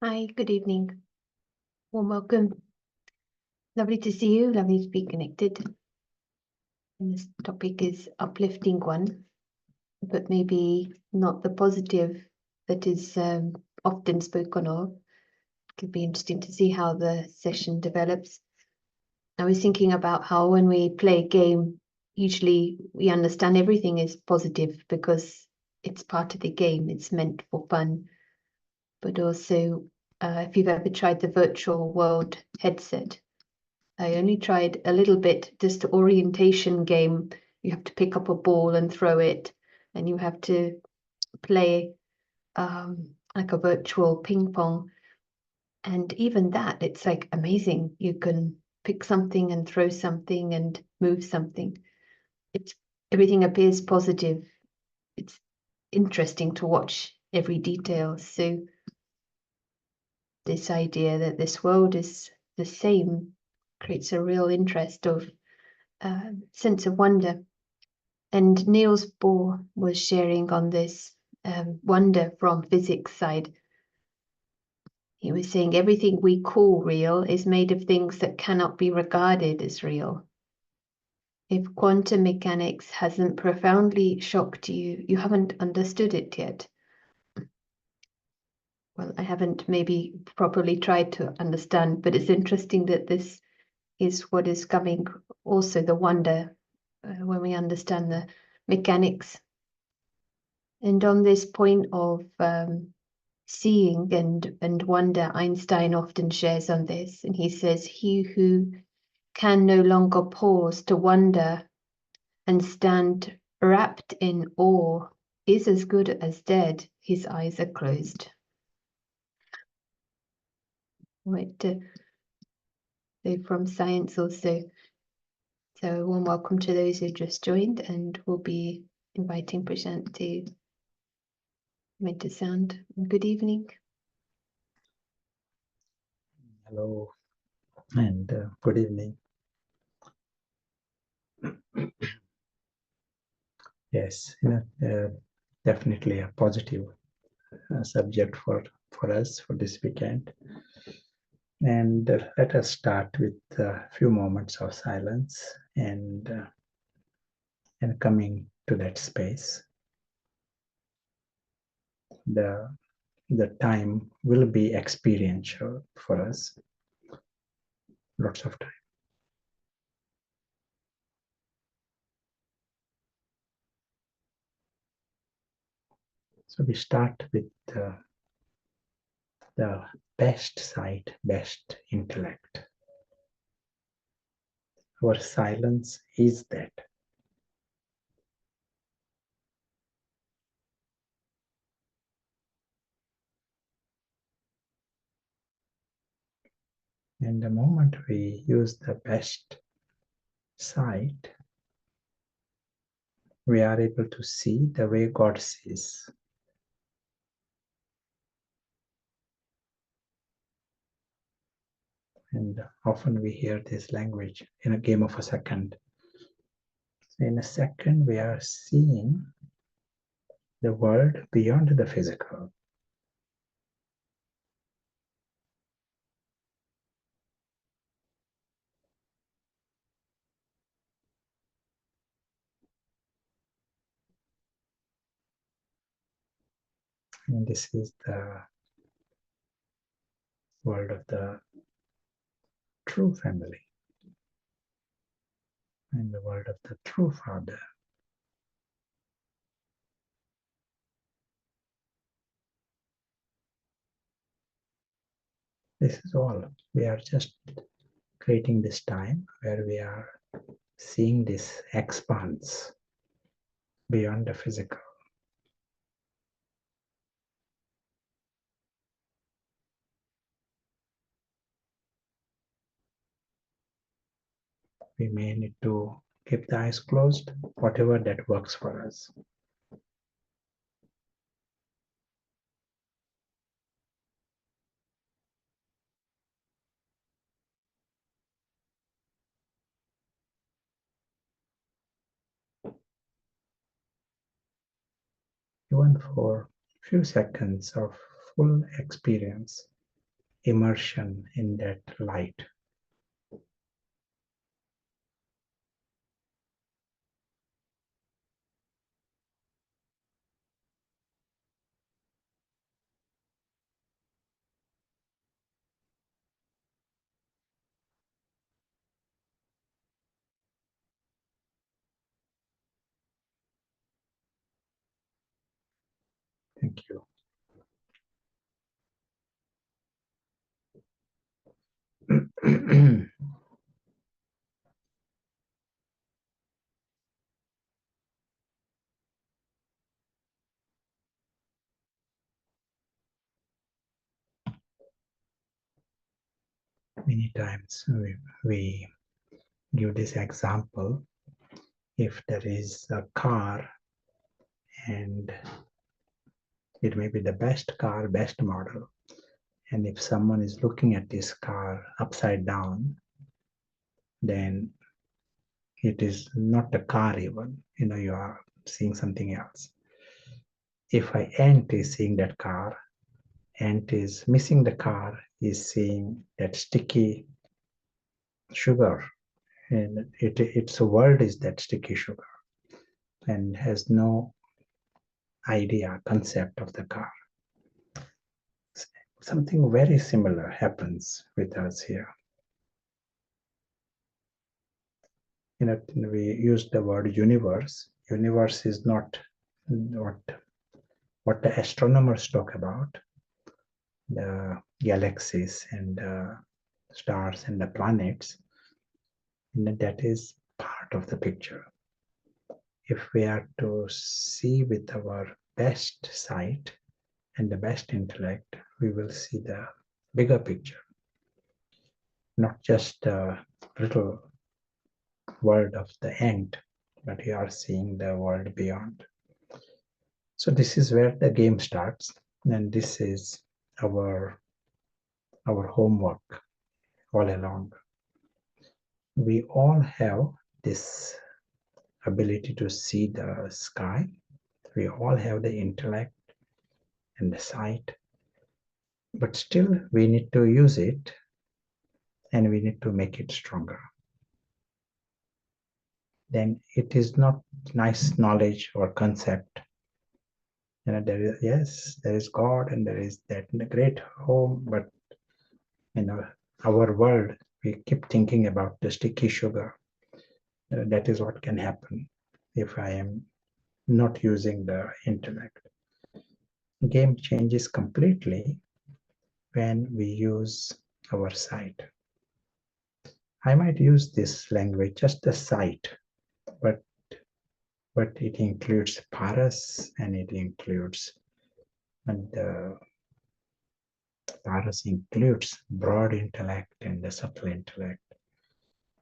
Hi, good evening. Warm welcome. Lovely to see you. Lovely to be connected. And this topic is uplifting one, but maybe not the positive that is often spoken of. It could be interesting to see how the session develops. I was thinking about how when we play a game, usually we understand everything is positive because it's part of the game. It's meant for fun. But also, if you've ever tried the virtual world headset, I only tried a little bit, just the orientation game. You have to pick up a ball and throw it, and you have to play like a virtual ping pong. And even that, it's like amazing. You can pick something and throw something and move something. It's everything appears positive. It's interesting to watch every detail. So this idea that this world is the same creates a real interest of sense of wonder. And Niels Bohr was sharing on this wonder from physics side. He was saying everything we call real is made of things that cannot be regarded as real. If quantum mechanics hasn't profoundly shocked you, you haven't understood it yet. Well, I haven't maybe properly tried to understand, but it's interesting that this is what is coming, also the wonder when we understand the mechanics. And on this point of seeing and wonder, Einstein often shares on this, and he says, he who can no longer pause to wonder and stand wrapped in awe is as good as dead. His eyes are closed. Right, so from science also. So warm welcome to those who just joined, and we'll be inviting Prashant to make the sound. Good evening. Hello and good evening. Yes, definitely a positive subject for us for this weekend. And let us start with a few moments of silence and coming to that space. The time will be experiential for us. Lots of time. So we start with the best sight, best intellect. Our silence is that. And the moment we use the best sight, we are able to see the way God sees. And often we hear this language in a game of a second. In a second, we are seeing the world beyond the physical. And this is the world of the true family and the world of the true Father. This is all. We are just creating this time where we are seeing this expanse beyond the physical. We may need to keep the eyes closed, whatever that works for us. Even for a few seconds of full experience immersion in that light. Thank you. Many times we give this example. If there is a car and it may be the best car, best model, and if someone is looking at this car upside down, then it is not a car even, you are seeing something else. If an ant is seeing that car, ant is missing the car, is seeing that sticky sugar, and its world is that sticky sugar, and has no idea, concept of the car. Something very similar happens with us here. We use the word universe. Universe is not what the astronomers talk about, the galaxies and the stars and the planets. And that is part of the picture. If we are to see with our best sight and the best intellect, we will see the bigger picture, not just a little world of the ant, but you are seeing the world beyond. So this is where the game starts, and this is our homework all along. We all have this ability to see the sky. We all have the intellect and the sight, but still we need to use it, and we need to make it stronger. Then it is not nice knowledge or concept. There is God and there is that great home, but our world, we keep thinking about the sticky sugar. That is what can happen if I am not using the intellect. The game changes completely when we use our sight. I might use this language, just the sight, but it includes paras, and it includes, and paras includes broad intellect and the subtle intellect,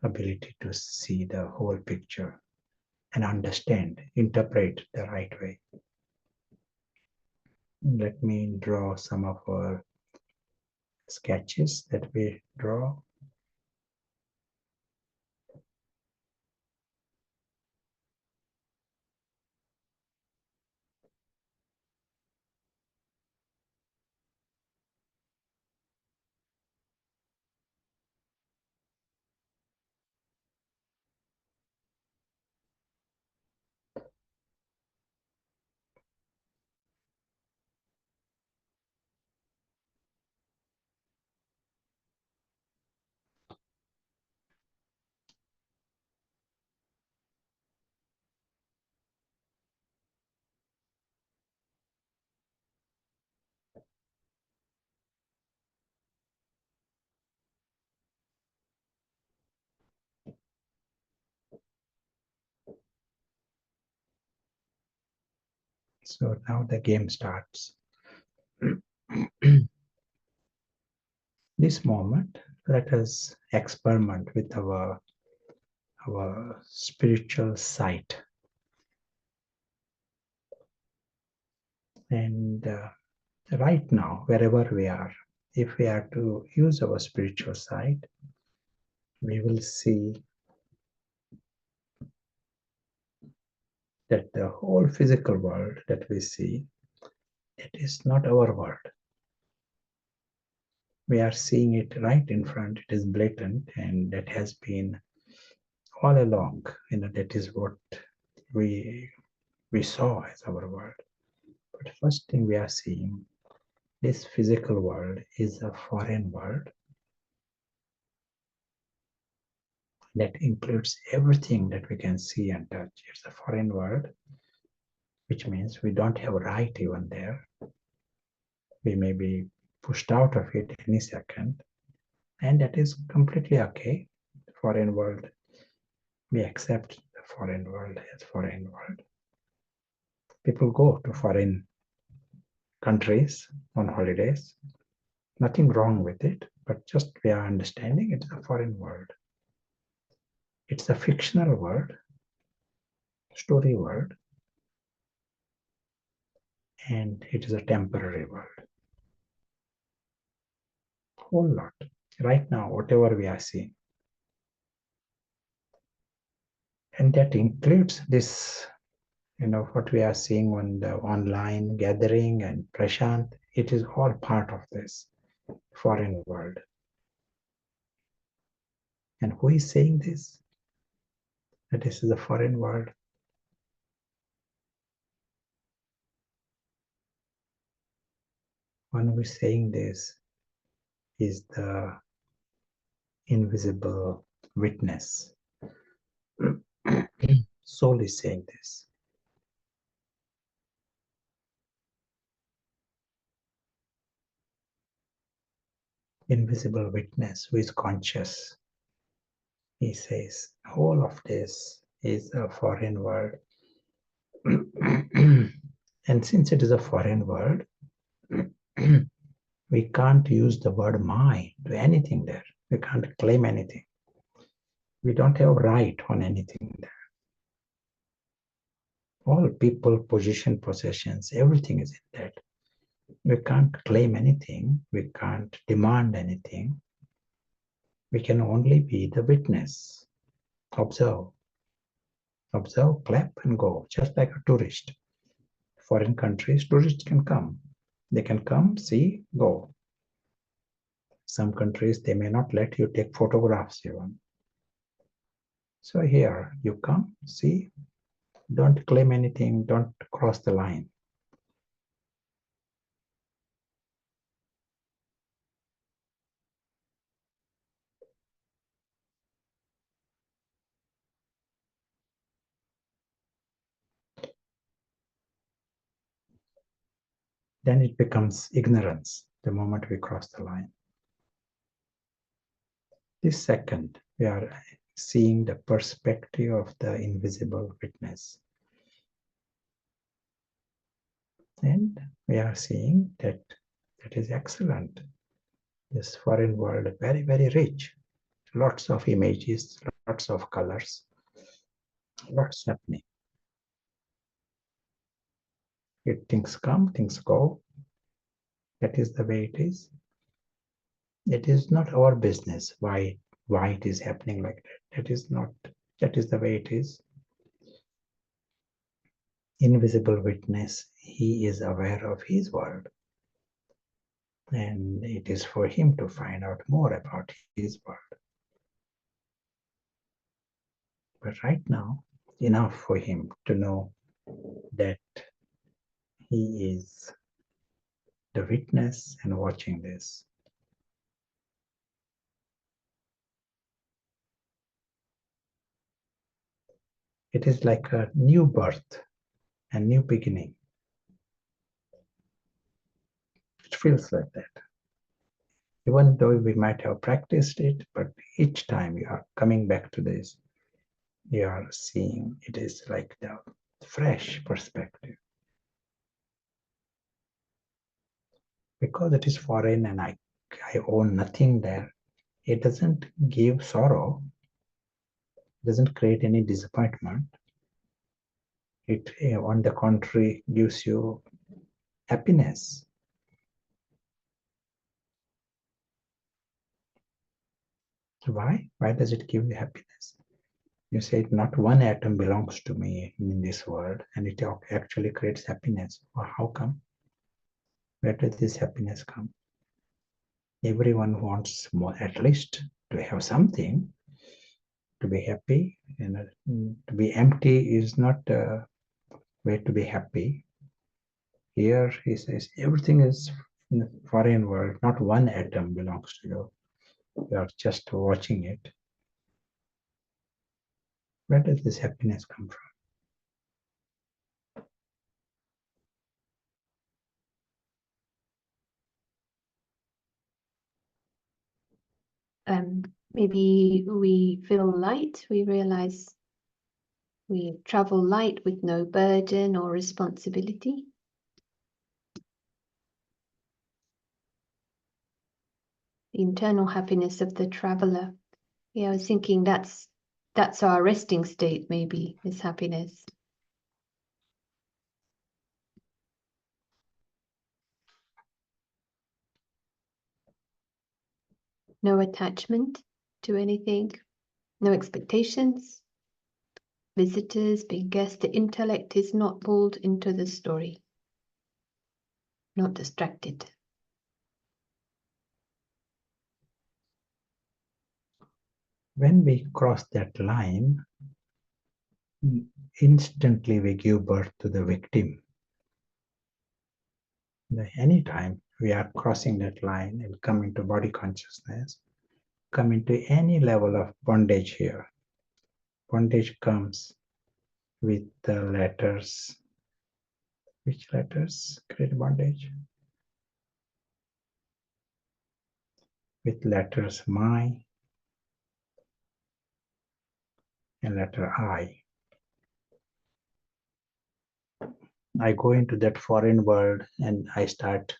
ability to see the whole picture and understand, interpret the right way. Let me draw some of our sketches that we draw. So now the game starts. This moment, let us experiment with our spiritual sight. And right now, wherever we are, if we are to use our spiritual sight, we will see that the whole physical world that we see, it is not our world. we are seeing it right in front. It is blatant, and that has been all along. That is what we saw as our world. But first thing we are seeing, this physical world is a foreign world that includes everything that we can see and touch. It's a foreign world, which means we don't have a right even there. We may be pushed out of it any second, and that is completely okay. Foreign world, we accept the foreign world as foreign world. People go to foreign countries on holidays. Nothing wrong with it, but just we are understanding it's a foreign world. It's a fictional world, story world, and it is a temporary world. Whole lot. Right now, whatever we are seeing. And that includes this, what we are seeing on the online gathering and Prashant, it is all part of this foreign world. And who is saying this? That this is a foreign world. One who is saying this is the invisible witness. Soul is saying this. Invisible witness who is conscious. He says, all of this is a foreign world. And since it is a foreign world, we can't use the word "my" to anything there. We can't claim anything. We don't have right on anything there. All people, position, possessions, everything is in that. We can't claim anything. We can't demand anything. We can only be the witness. Observe. Observe, clap, and go, just like a tourist. Foreign countries, tourists can come. They can come, see, go. Some countries, they may not let you take photographs even. So here, you come, see, don't claim anything, don't cross the line. Then it becomes ignorance the moment we cross the line. This second, we are seeing the perspective of the invisible witness. And we are seeing that is excellent. This foreign world, very, very rich. Lots of images, lots of colors, lots happening. If things come, things go. That is the way it is. It is not our business why it is happening like that. That is the way it is. Invisible witness, he is aware of his world. And it is for him to find out more about his world. But right now, enough for him to know that he is the witness and watching this. It is like a new birth, a new beginning. It feels like that. Even though we might have practiced it, but each time you are coming back to this, you are seeing it is like the fresh perspective. Because it is foreign and I own nothing there, it doesn't give sorrow, doesn't create any disappointment. It, on the contrary, gives you happiness. Why? Why does it give you happiness? You say not one atom belongs to me in this world, and it actually creates happiness. Well, how come? Where does this happiness come? Everyone wants more, at least to have something, to be happy. And to be empty is not a way to be happy. Here he says everything is in the foreign world, not one atom belongs to you. You are just watching it. Where does this happiness come from? Maybe we feel light, we realize we travel light with no burden or responsibility. The internal happiness of the traveler. Yeah, I was thinking that's our resting state, maybe, is happiness. No attachment to anything, no expectations. Visitors, being guests, the intellect is not pulled into the story, not distracted. When we cross that line, instantly we give birth to the victim. Anytime we are crossing that line and come into body consciousness, come into any level of bondage here. Bondage comes with the letters. Which letters create bondage? With letters my and letter I. I go into that foreign world and I start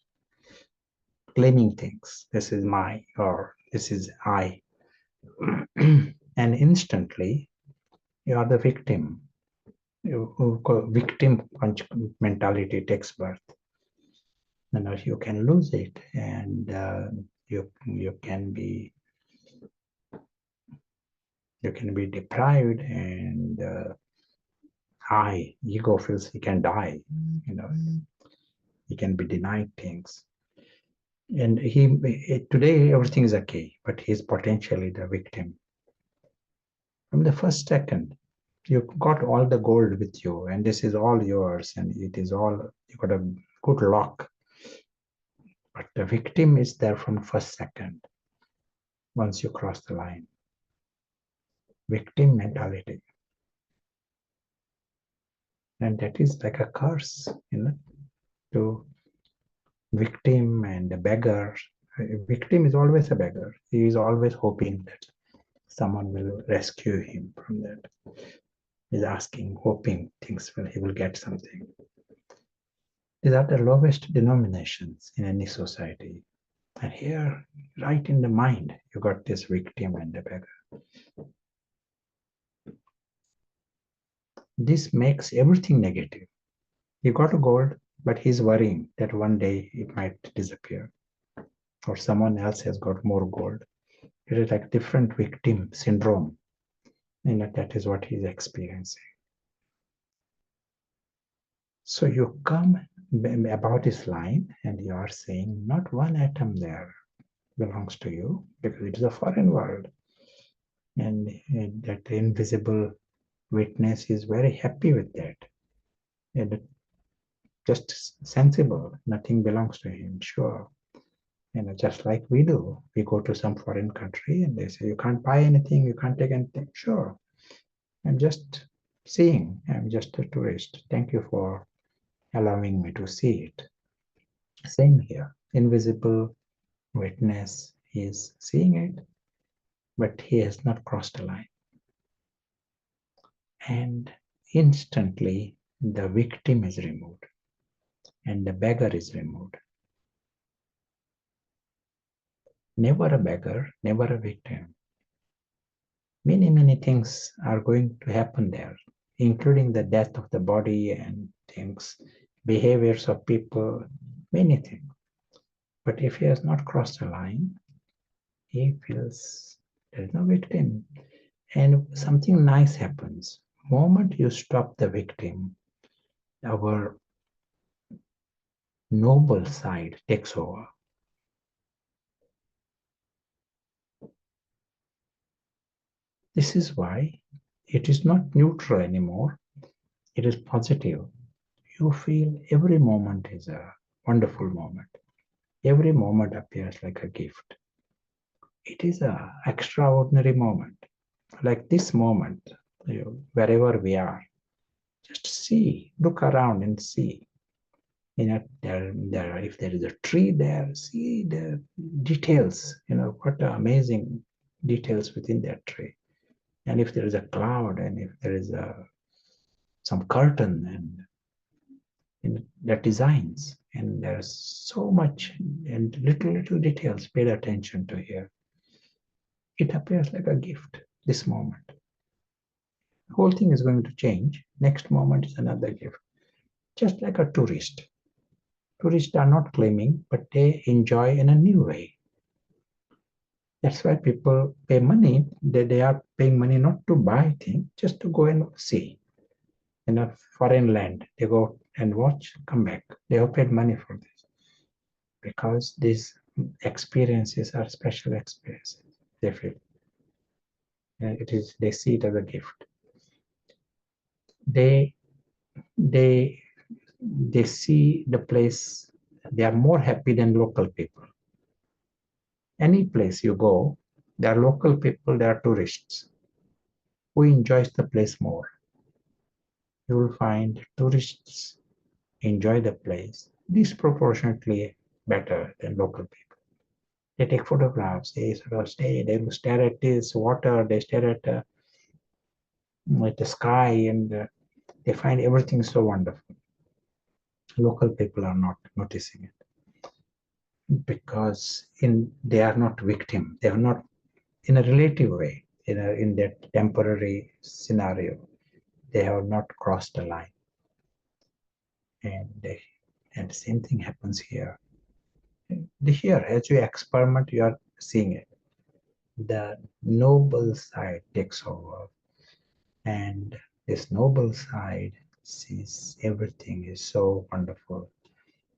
claiming things. This is my, or this is I. And instantly you are the victim. Victim mentality takes birth. You can lose it, and you can be deprived, and ego feels he can die. He can be denied things, and today everything is okay, but he's potentially the victim. From the first second, you got all the gold with you, and this is all yours, and it is all, you got a good luck. But the victim is there from first second. Once you cross the line, victim mentality, and that is like a curse, to victim and the beggar. A victim is always a beggar. He is always hoping that someone will rescue him from that. He's asking, hoping he will get something. These are the lowest denominations in any society. And here, right in the mind, you got this victim and the beggar. This makes everything negative. You got a gold, but he's worrying that one day it might disappear, or someone else has got more gold. It is like different victim syndrome, and that is what he's experiencing. So you come about this line and you are saying not one atom there belongs to you, because it is a foreign world, and that invisible witness is very happy with that, and just sensible, nothing belongs to him, sure. Just like we do, we go to some foreign country and they say you can't buy anything, you can't take anything, sure. I'm just seeing, I'm just a tourist, thank you for allowing me to see it. Same here, invisible witness is seeing it, but he has not crossed the line. And instantly the victim is removed and the beggar is removed. Never a beggar, never a victim. Many things are going to happen there, including the death of the body and things, behaviors of people, many things. But if he has not crossed the line, he feels there is no victim. And something nice happens. The moment you stop the victim, our noble side takes over. This is why it is not neutral anymore. It is positive. You feel every moment is a wonderful moment. Every moment appears like a gift. It is an extraordinary moment. Like this moment, wherever we are, just see, look around and see. If there is a tree there, see the details, what amazing details within that tree. And if there is a cloud, and if there is some curtain, and the designs, and there's so much, and little details paid attention to here. It appears like a gift, this moment. The whole thing is going to change. Next moment is another gift. Just like a tourist. Tourists are not claiming, but they enjoy in a new way. That's why people pay money. They are paying money not to buy things, just to go and see. In a foreign land, they go and watch, come back. They have paid money for this. Because these experiences are special experiences, they feel. And they see it as a gift. They see the place, they are more happy than local people. Any place you go, there are local people, there are tourists. Who enjoys the place more? You will find tourists enjoy the place disproportionately better than local people. They take photographs, they sort of stay, they will stare at this water, they stare at the sky, and they find everything so wonderful. Local people are not noticing it because they are not victim. They are not, in a relative way, in that temporary scenario, they have not crossed the line. And the same thing happens here. Here, as you experiment, you are seeing it. The noble side takes over, and this noble side sees everything is so wonderful.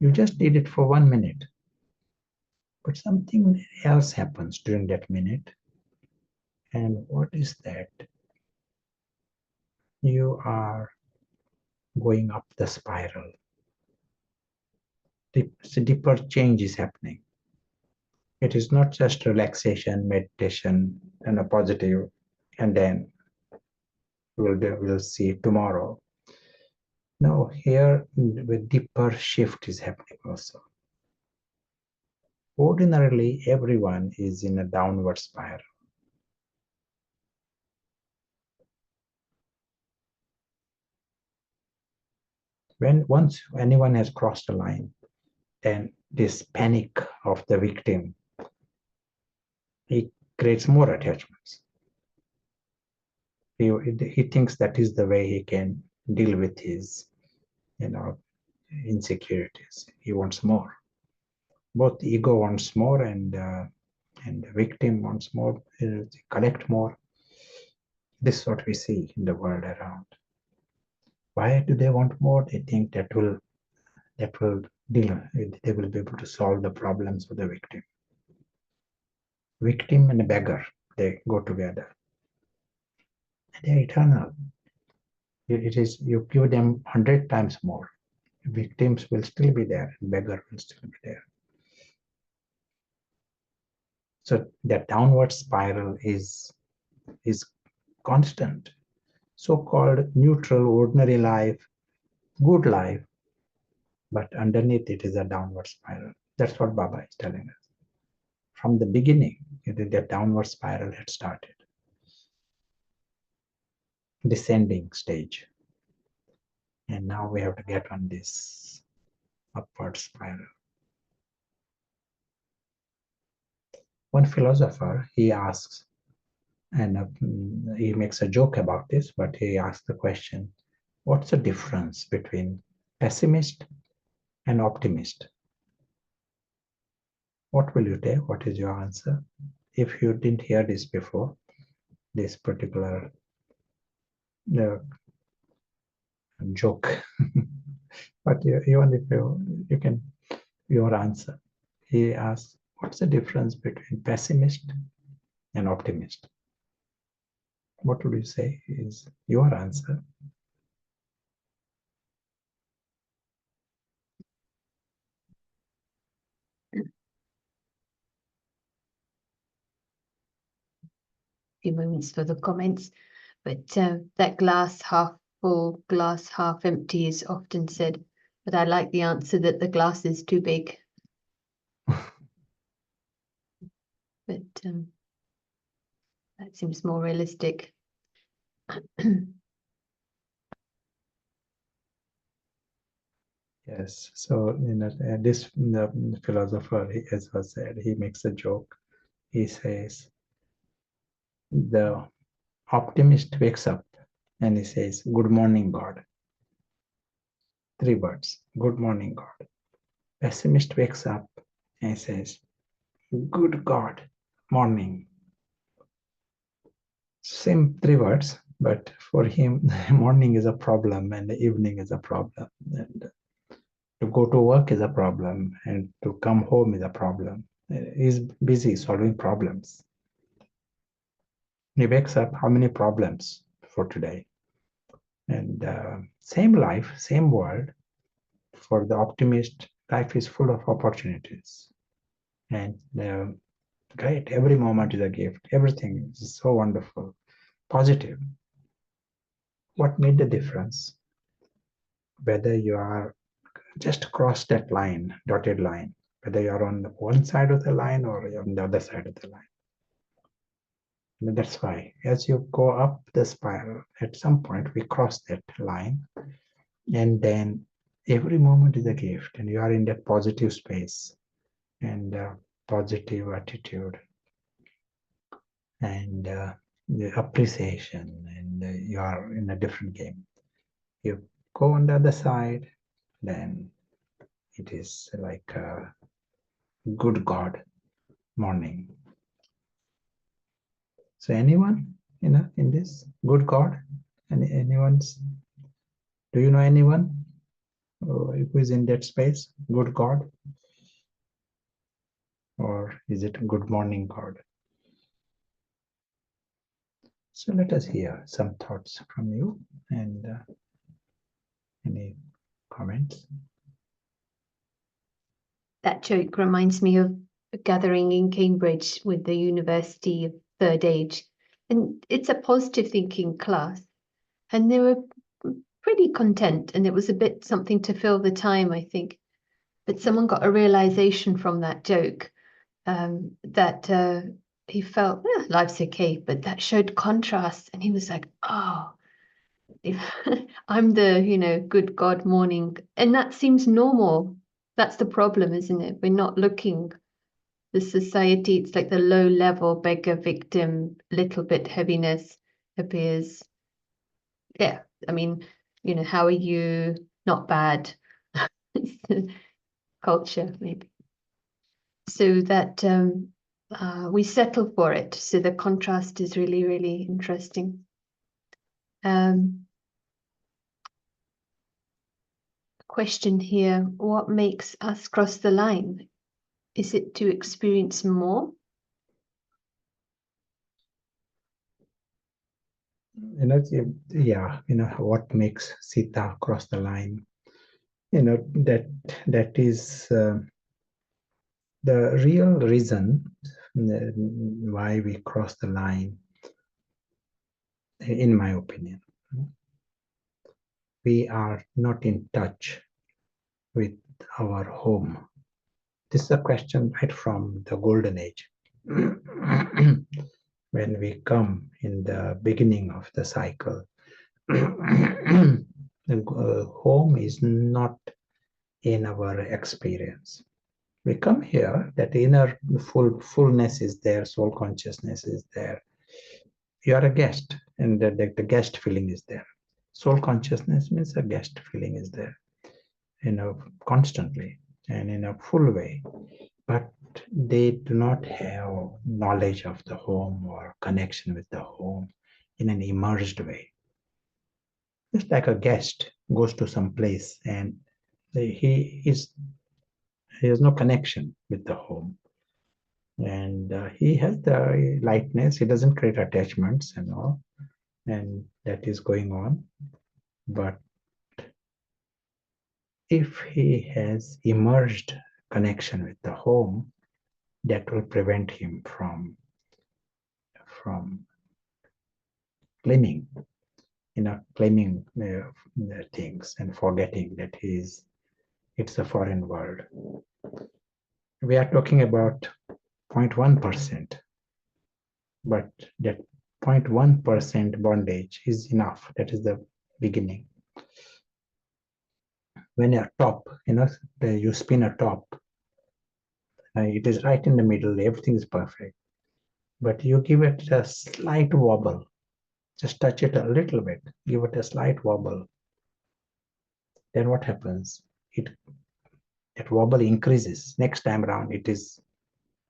You just did it for 1 minute, but something else happens during that minute. And what is that? You are going up the spiral. Deeper change is happening. It is not just relaxation, meditation, and a positive, and then we'll see tomorrow. No, here the deeper shift is happening also. Ordinarily, everyone is in a downward spiral. Once anyone has crossed a line, then this panic of the victim, it creates more attachments. He thinks that is the way he can deal with his, insecurities. He wants more. Both the ego wants more, and the victim wants more. Collect more. This is what we see in the world around. Why do they want more? They think that will deal. They will be able to solve the problems of the victim. Victim and a beggar, they go together. They are eternal. It is, you give them 100 times more. Victims will still be there, and beggar will still be there. So that downward spiral is constant. So-called neutral, ordinary life, good life, but underneath it is a downward spiral. That's what Baba is telling us. From the beginning, that downward spiral had started. Descending stage. And now we have to get on this upward spiral. One philosopher, he asks, and he makes a joke about this, but he asks the question, what's the difference between pessimist and optimist? What will you take? What is your answer? If you didn't hear this before, this particular joke, but even if you can, your answer. He asks, what's the difference between pessimist and optimist? What would you say is your answer? Few moments for the comments, but that glass half full, glass half empty is often said, but I like the answer that the glass is too big. But that seems more realistic. Yes, so this the philosopher, as was said, he makes a joke. He says, the optimist wakes up and he says, "Good morning, God." 3 words, "Good morning, God." Pessimist wakes up and says, "Good God, morning." Same 3 words, but for him, morning is a problem and the evening is a problem. And to go to work is a problem and to come home is a problem. He's busy solving problems. He wakes up, how many problems for today? And same life, same world. For the optimist, life is full of opportunities. And great, every moment is a gift. Everything is so wonderful, positive. What made the difference? Whether you are just cross that line, dotted line, whether you're on one side of the line or you're on the other side of the line. And that's why as you go up the spiral, at some point we cross that line, and then every moment is a gift, and you are in that positive space and positive attitude and the appreciation, and you are in a different game. You go on the other side, then it is like a good God morning. So anyone, in this good God, anyone's? Do you know anyone who is in that space? Good God, or is it good morning God? So let us hear some thoughts from you and any comments. That joke reminds me of a gathering in Cambridge with the University of Third Age. And it's a positive thinking class. And they were pretty content. And it was a bit something to fill the time, I think. But someone got a realization from that joke that he felt, life's okay. But that showed contrast. And he was like, oh, if I'm the, good God morning. And that seems normal. That's the problem, isn't it? We're not looking. The society, it's like the low level beggar victim, little bit heaviness appears. Yeah, I mean, how are you? Not bad. It's the culture, maybe. So that we settle for it. So the contrast is really, really interesting. Question here, what makes us cross the line? Is it to experience more? Yeah, what makes Sita cross the line? That is the real reason why we cross the line, in my opinion. We are not in touch with our home. This is a question right from the golden age. When we come in the beginning of the cycle, the home is not in our experience. We come here, that inner fullness is there, soul consciousness is there. You are a guest, and the guest feeling is there. Soul consciousness means a guest feeling is there, constantly and in a full way. But they do not have knowledge of the home or connection with the home in an immersed way. Just like a guest goes to some place and he has no connection with the home, and he has the lightness. He doesn't create attachments and all, and that is going on. But if he has emerged connection with the home, that will prevent him from claiming, claiming things and forgetting that it's a foreign world. We are talking about 0.1%, but that 0.1% bondage is enough. That is the beginning. When a top, you spin a top, it is right in the middle, everything is perfect. But you give it a slight wobble, just touch it a little bit, give it a slight wobble. Then what happens? That wobble increases. Next time around, it is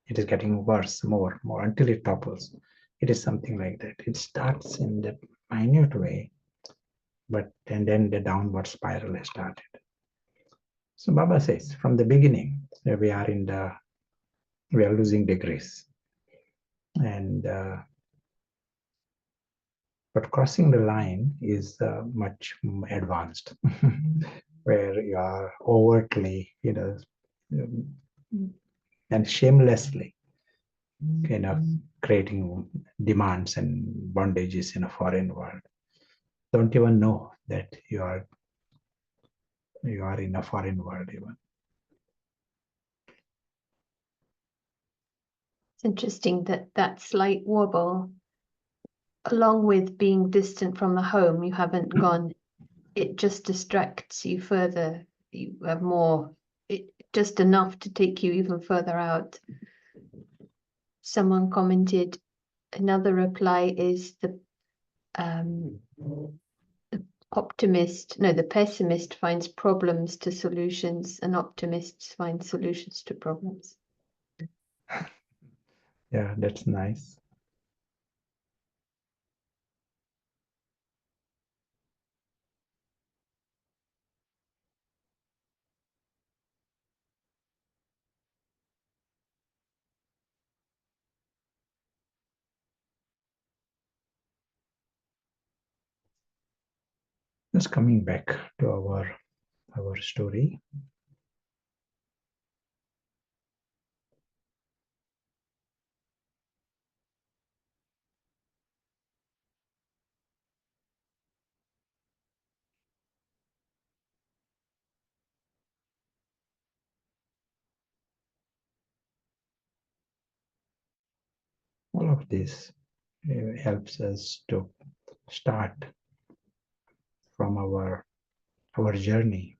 getting worse, more, until it topples. It is something like that. It starts in that minute way, and then the downward spiral has started. So Baba says, from the beginning, we are losing degrees, and but crossing the line is much advanced, where you are overtly, and shamelessly creating demands and bondages in a foreign world. Don't even know that you are in a foreign world even. It's interesting that slight wobble, along with being distant from the home, you haven't gone, it just distracts you further. You have more, just enough to take you even further out. Someone commented, another reply is the pessimist finds problems to solutions, and optimists find solutions to problems. Yeah, that's nice. Just coming back to our story. All of this helps us to start from our journey.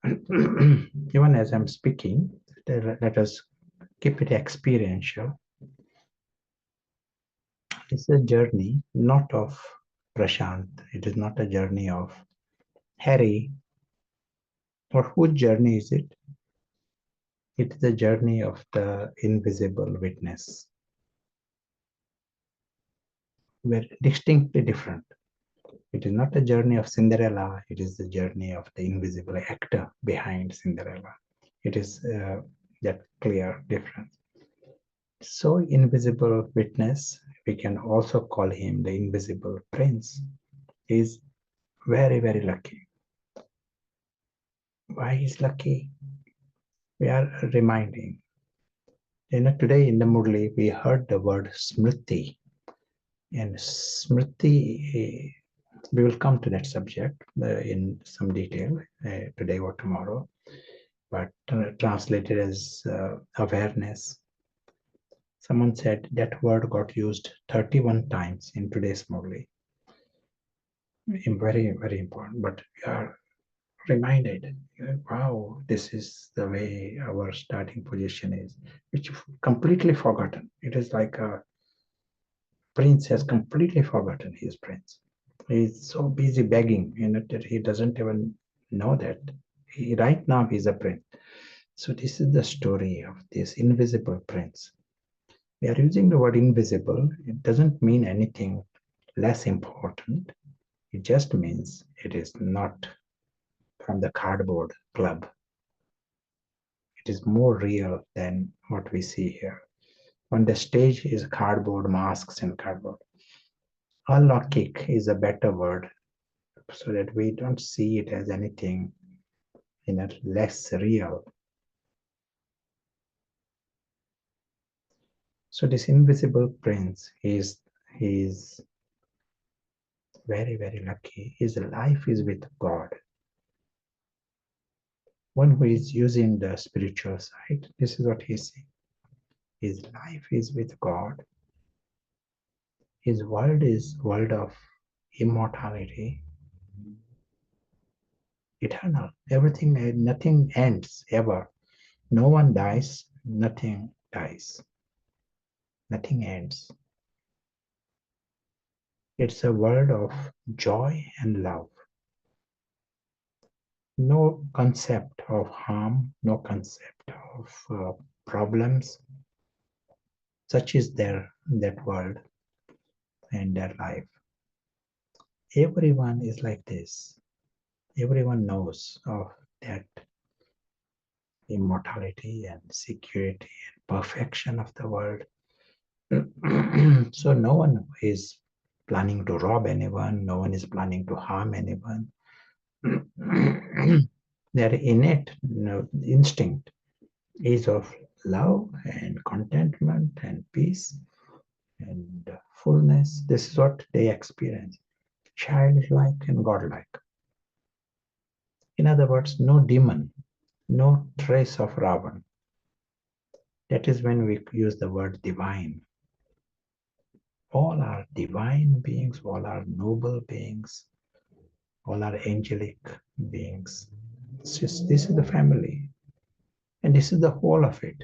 Even as I'm speaking, let us keep it experiential. It's a journey not of Prashant. It is not a journey of Harry. Or whose journey is it? It is the journey of the invisible witness. We're distinctly different. It is not a journey of Cinderella. It is the journey of the invisible actor behind Cinderella. It is that clear difference. So invisible witness, we can also call him the invisible prince, is very, very lucky. Why is lucky? We are reminding. Today in the Murli, we heard the word Smriti. And Smriti, we will come to that subject in some detail today or tomorrow, but translated as awareness. Someone said that word got used 31 times in today's Murli. Very, very important. But we are reminded, wow, this is the way our starting position is, which completely forgotten. It is like a prince has completely forgotten his prince. He's so busy begging, that he doesn't even know that right now he's a prince. So this is the story of this invisible prince. We are using the word invisible. It doesn't mean anything less important. It just means it is not from the cardboard club. It is more real than what we see here. On the stage is cardboard masks and cardboard. alokik is a better word, so that we don't see it as anything less real. So this invisible prince is very, very lucky. His life is with God. One who is using the spiritual side, this is what he's saying. His life is with God. His world is world of immortality, eternal. Everything, nothing ends ever. No one dies, nothing dies. Nothing ends. It's a world of joy and love. No concept of harm, no concept of problems. Such is that world and their life. Everyone is like this. Everyone knows of that immortality and security and perfection of the world. So no one is planning to rob anyone, no one is planning to harm anyone. Their innate instinct is of love and contentment and peace and fullness. This is what they experience, childlike and godlike. In other words, no demon, no trace of Ravan. That is when we use the word divine. All are divine beings, all are noble beings, all are angelic beings. This is the family, and this is the whole of it.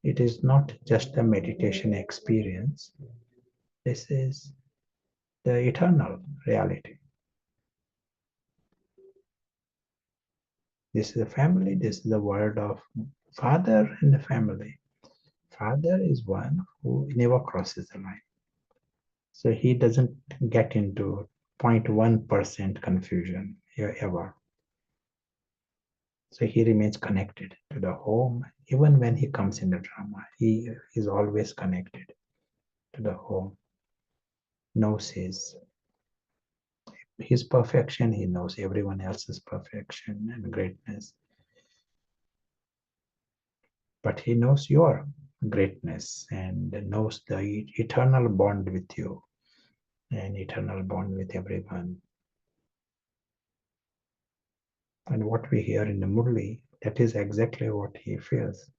It is not just a meditation experience. This is the eternal reality. This is the family, this is the word of Father and the family. Father is one who never crosses the line. So he doesn't get into 0.1% confusion ever. So he remains connected to the home. Even when he comes in the drama, he is always connected to the home. Knows his perfection, he knows everyone else's perfection and greatness. But he knows your greatness and knows the eternal bond with you and eternal bond with everyone. And what we hear in the Murli, that is exactly what he feels.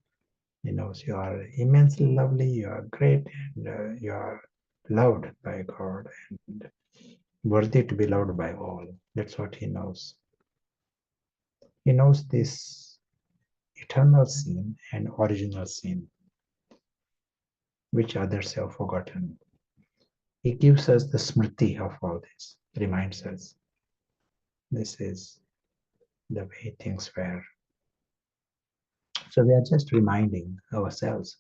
He knows you are immensely lovely, you are great, and you are loved by God and worthy to be loved by all. That's what he knows. He knows this eternal sin and original sin, which others have forgotten. He gives us the smriti of all this, reminds us this is the way things were. So we are just reminding ourselves,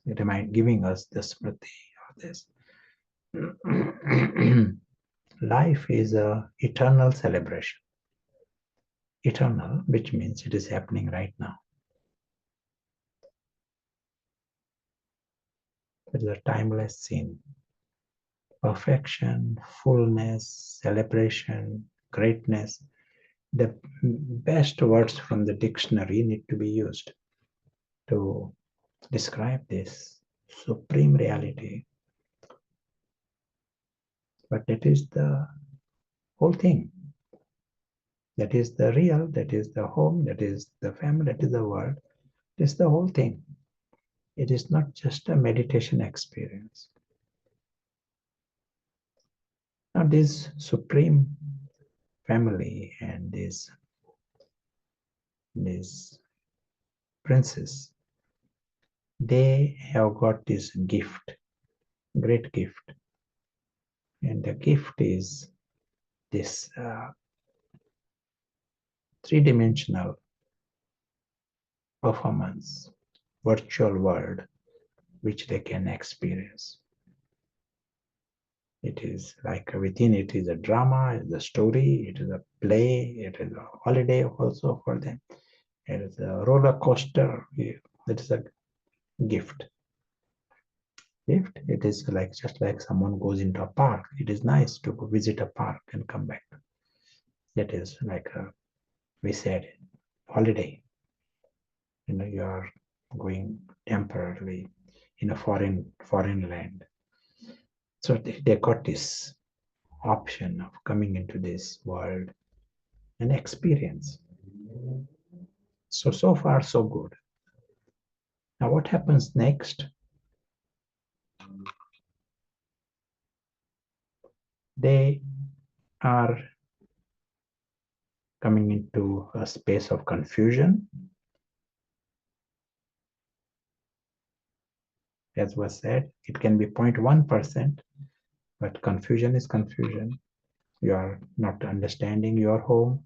giving us the smriti of this. Life is an eternal celebration. Eternal, which means it is happening right now. It is a timeless scene. Perfection, fullness, celebration, greatness. The best words from the dictionary need to be used to describe this supreme reality. But that is the whole thing. That is the real, that is the home, that is the family, that is the world. It is the whole thing. It is not just a meditation experience. Now this supreme family and this princess, they have got this gift, great gift. And the gift is this three-dimensional performance, virtual world, which they can experience. It is like within it is a drama, it is a story, it is a play, it is a holiday also for them. It is a roller coaster. It is a gift. Lift, it is like just like someone goes into a park. It is nice to go visit a park and come back. That is like we said, holiday. You are going temporarily in a foreign land. So they got this option of coming into this world and experience. So far so good. Now what happens next? They are coming into a space of confusion. As was said, it can be 0.1%, but confusion is confusion. You are not understanding your home.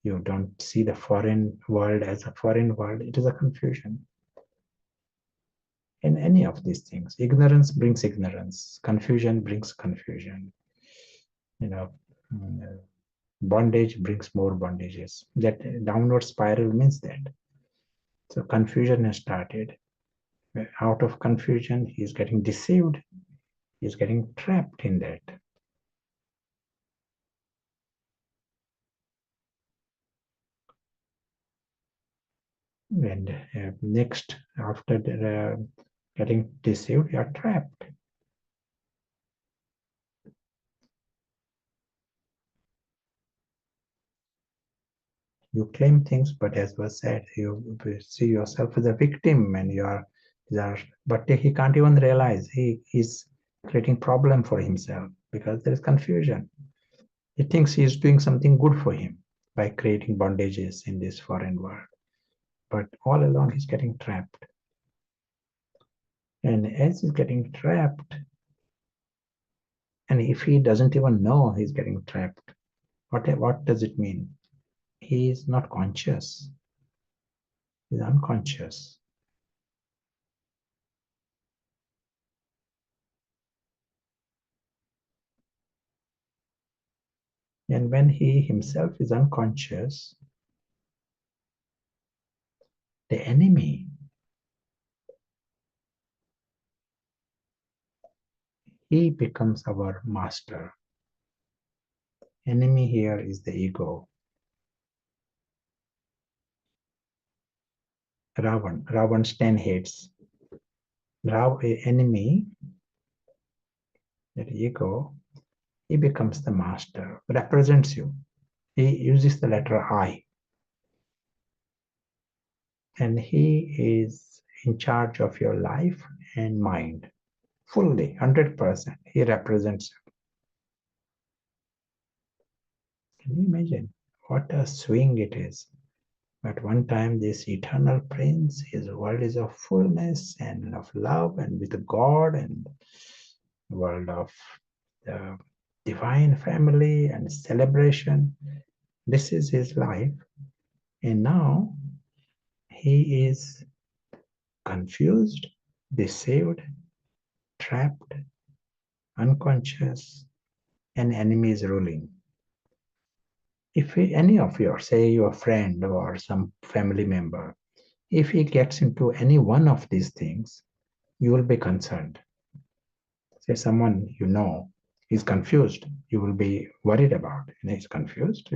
You don't see the foreign world as a foreign world. It is a confusion. In any of these things, ignorance brings ignorance. Confusion brings confusion. Bondage brings more bondages. That downward spiral means that. So confusion has started. Out of confusion, he is getting deceived. He is getting trapped in that. And next, after getting deceived, you are trapped. You claim things, but as was said, you see yourself as a victim, and but he can't even realize he is creating problem for himself because there is confusion. He thinks he is doing something good for him by creating bondages in this foreign world, but all along he's getting trapped. And as he's getting trapped, and if he doesn't even know he's getting trapped, what does it mean? He is not conscious. He's unconscious. And when he himself is unconscious, the enemy, he becomes our master. Enemy here is the ego. Ravan's 10 heads. Enemy, that ego, he becomes the master, represents you. He uses the letter I. And he is in charge of your life and mind. Fully, 100%. He represents you. Can you imagine what a swing it is? At one time, this eternal prince, his world is of fullness and of love and with God, and world of the divine family and celebration. This is his life. And now he is confused, deceived, trapped, unconscious, and enemy is ruling. If any of you, say your friend or some family member, if he gets into any one of these things, you will be concerned. Say someone you know is confused, you will be worried about. He's confused,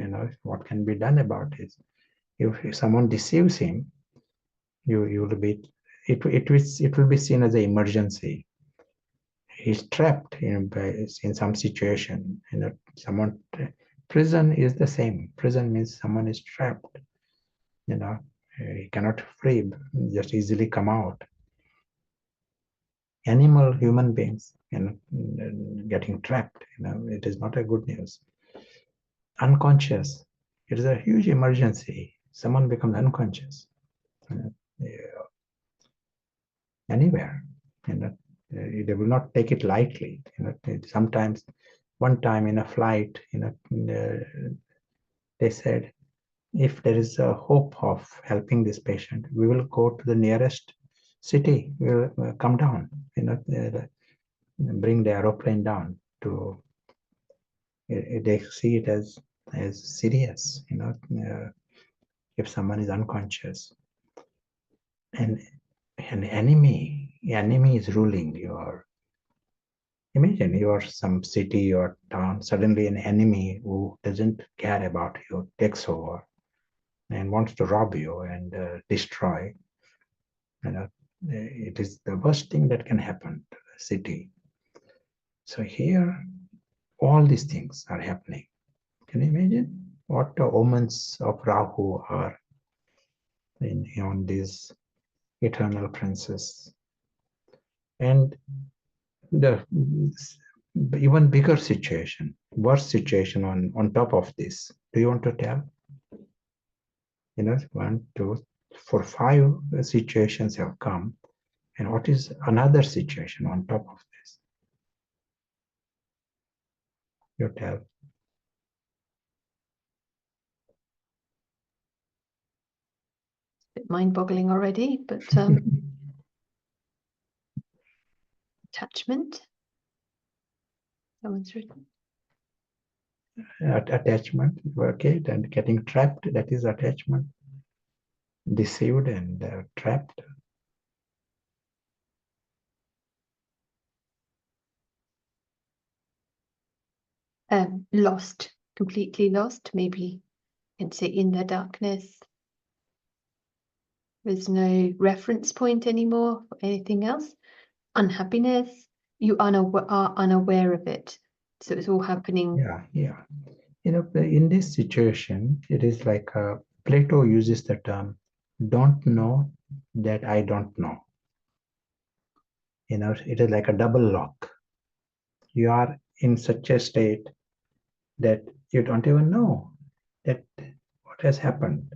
what can be done about it? If someone deceives him, you will be, it will be seen as an emergency. He's trapped in some situation. Someone, prison is the same. Prison means someone is trapped. He cannot free, just easily come out. Animal, human beings, getting trapped. It is not a good news. Unconscious. It is a huge emergency. Someone becomes unconscious. Anywhere. They will not take it lightly. Sometimes, one time in a flight, they said, if there is a hope of helping this patient, we will go to the nearest city. We will come down. Bring the aeroplane down to. They see it as serious. If someone is unconscious, and an enemy enemy is ruling your. Imagine you are some city or town, suddenly an enemy who doesn't care about you takes over and wants to rob you and destroy. You know, it is the worst thing that can happen to the city. So here, all these things are happening. Can you imagine what the omens of Rahu are on this eternal princess? And the even bigger situation, worse situation on top of this. Do you want to tell? You know, 1, 2, 4, 5 situations have come. And what is another situation on top of this? You tell. Bit mind-boggling already, but attachment. Someone's written. Attachment, okay, and getting trapped, that is attachment. Deceived and trapped. Lost, completely lost, maybe you can say in the darkness. There's no reference point anymore for anything else. Unhappiness, you are unaware of it. So it's all happening. Yeah. You know, in this situation, it is like Plato uses the term, don't know that I don't know. You know, it is like a double lock. You are in such a state that you don't even know that what has happened.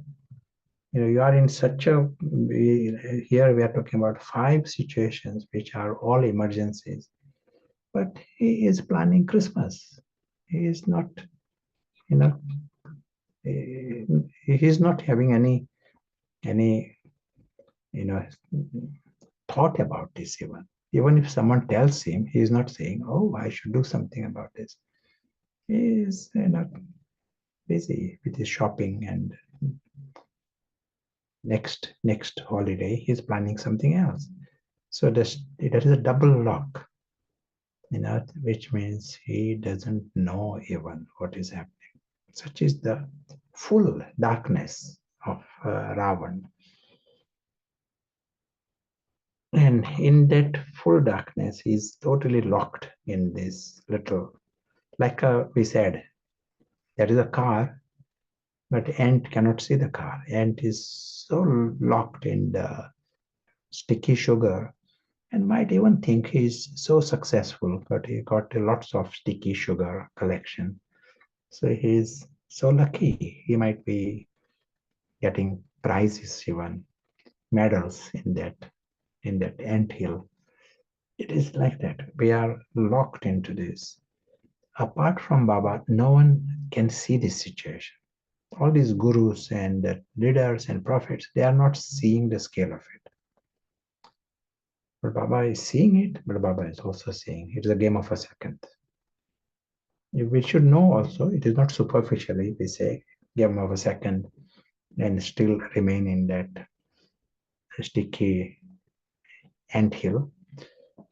You know, you are in such a, here we are talking about 5 situations which are all emergencies, but he is planning Christmas. He is not, you know, he is not having any, you know, thought about this even. Even if someone tells him, he is not saying, oh, I should do something about this. He is, you know, busy with his shopping, and next holiday he's planning something else. So that is a double lock, you know, which means he doesn't know even what is happening. Such is the full darkness of Ravan. And in that full darkness, he's totally locked in this little, like we said, there is a car, but ant cannot see the car. Ant is so locked in the sticky sugar and might even think he's so successful, but he got lots of sticky sugar collection. So he's so lucky. He might be getting prizes, even medals in that ant hill. It is like that. We are locked into this. Apart from Baba, no one can see this situation. All these gurus and leaders and prophets, they are not seeing the scale of it. But Baba is seeing it, but Baba is also seeing it is a game of a second. We should know also, it is not superficially, we say game of a second and still remain in that sticky anthill.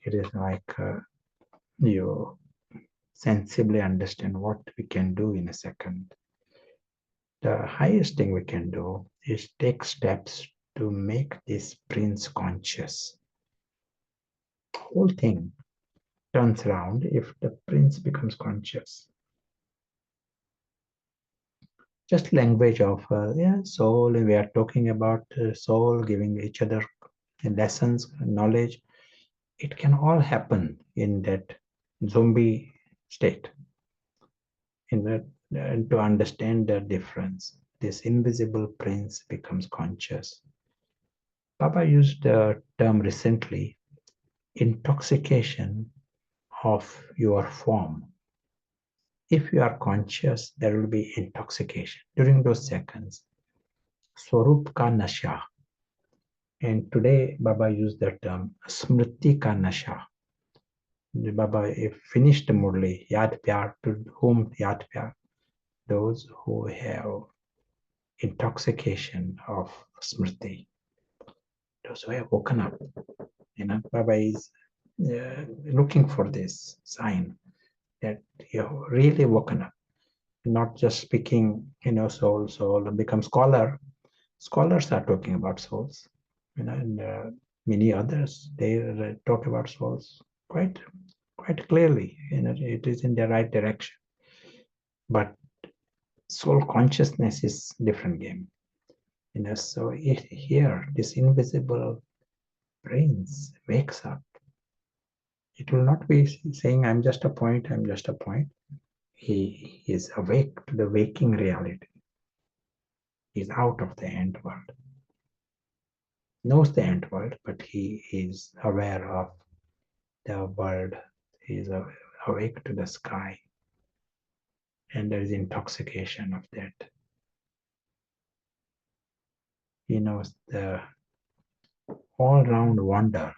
It is like you sensibly understand what we can do in a second. The highest thing we can do is take steps to make this prince conscious. The whole thing turns around if the prince becomes conscious. Just language of soul. We are talking about soul, giving each other lessons, knowledge. It can all happen in that zombie state. In that, and to understand the difference, this invisible prince becomes conscious. Baba used the term recently, intoxication of your form. If you are conscious, there will be intoxication during those seconds. Swarup ka nasha. And today, Baba used the term smriti ka nasha. Baba finished Murli, Yad Pyar, to whom Yad Pyar? Those who have intoxication of smriti. Those who have woken up, Baba is looking for this sign that you're really woken up, not just speaking, soul, and become scholar. Scholars are talking about souls, and many others, they talk about souls quite clearly. It is in the right direction. But soul consciousness is different game. So here, this invisible prince wakes up. It will not be saying, I'm just a point, I'm just a point. He is awake to the waking reality. He's out of the ant world. Knows the ant world, but he is aware of the world. He is awake to the sky. And there is intoxication of that. He knows the all-round wonder.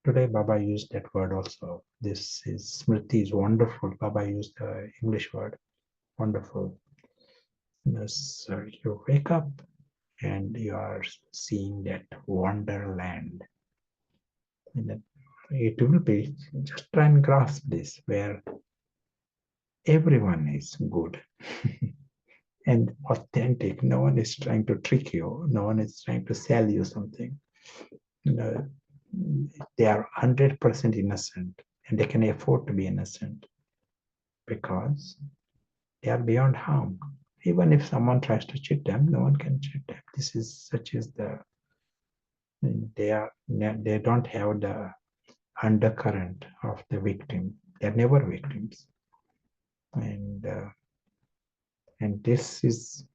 Today, Baba used that word also. This is Smriti is wonderful. Baba used the English word, wonderful. So you wake up and you are seeing that wonderland. And it will be, just try and grasp this, where everyone is good and authentic. No one is trying to trick you. No one is trying to sell you something. They are 100% innocent, and they can afford to be innocent because they are beyond harm. Even if someone tries to cheat them, no one can cheat them. This is such as they don't have the undercurrent of the victim. They're never victims. And this is,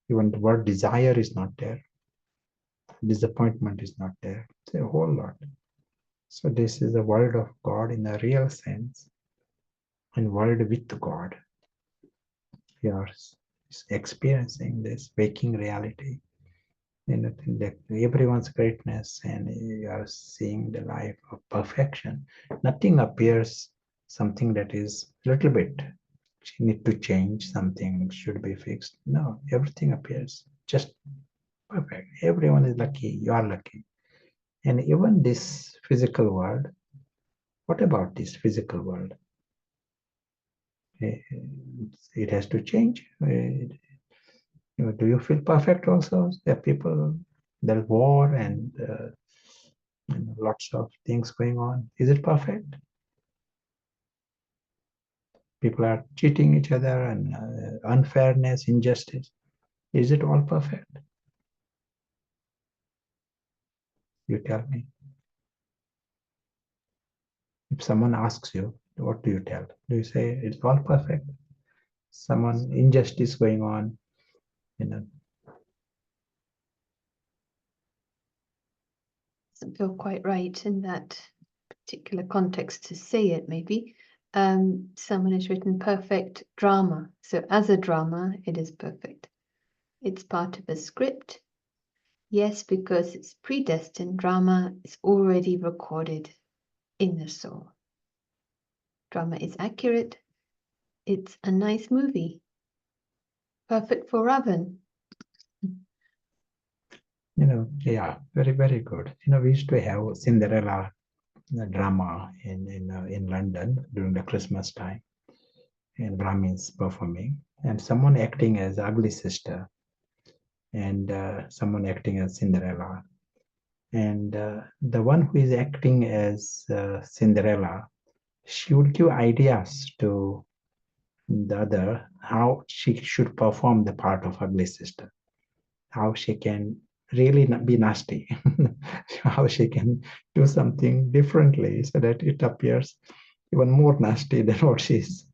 even the word desire is not there. Disappointment is not there. It's a whole lot. So this is the world of God in a real sense, and world with God. You are experiencing this waking reality, everyone's greatness, and you are seeing the life of perfection. Nothing appears something that is a little bit need to change, something should be fixed. No, everything appears just perfect. Everyone is lucky. You are lucky. And even this physical world, what about this physical world? It has to change. Do you feel perfect also? There are people, there's war and lots of things going on. Is it perfect? People are cheating each other and unfairness, injustice. Is it all perfect? You tell me. If someone asks you, what do you tell? Do you say it's all perfect? Someone injustice going on, Doesn't feel quite right in that particular context to say it, maybe. Someone has written perfect drama. So as a drama, it is perfect. It's part of a script. Yes, because it's predestined. Drama is already recorded in the soul. Drama is accurate. It's a nice movie. Perfect for Ravan. Yeah, very, very good. We used to have Cinderella drama in London during the Christmas time, and Brahmins performing, and someone acting as ugly sister, and someone acting as Cinderella. And the one who is acting as Cinderella, she would give ideas to the other how she should perform the part of ugly sister, how she can really be nasty, how she can do something differently so that it appears even more nasty than what she is.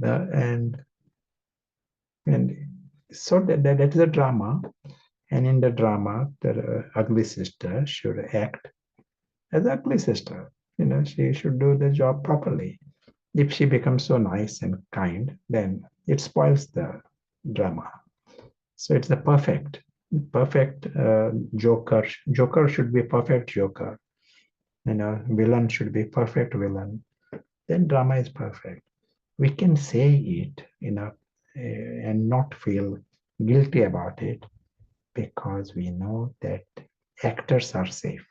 And so that is a drama. And in the drama, the ugly sister should act as ugly sister. She should do the job properly. If she becomes so nice and kind, then it spoils the drama. So it's the perfect joker. Joker should be perfect joker. Villain should be perfect villain. Then drama is perfect. We can say it, and not feel guilty about it. because we know that actors are safe.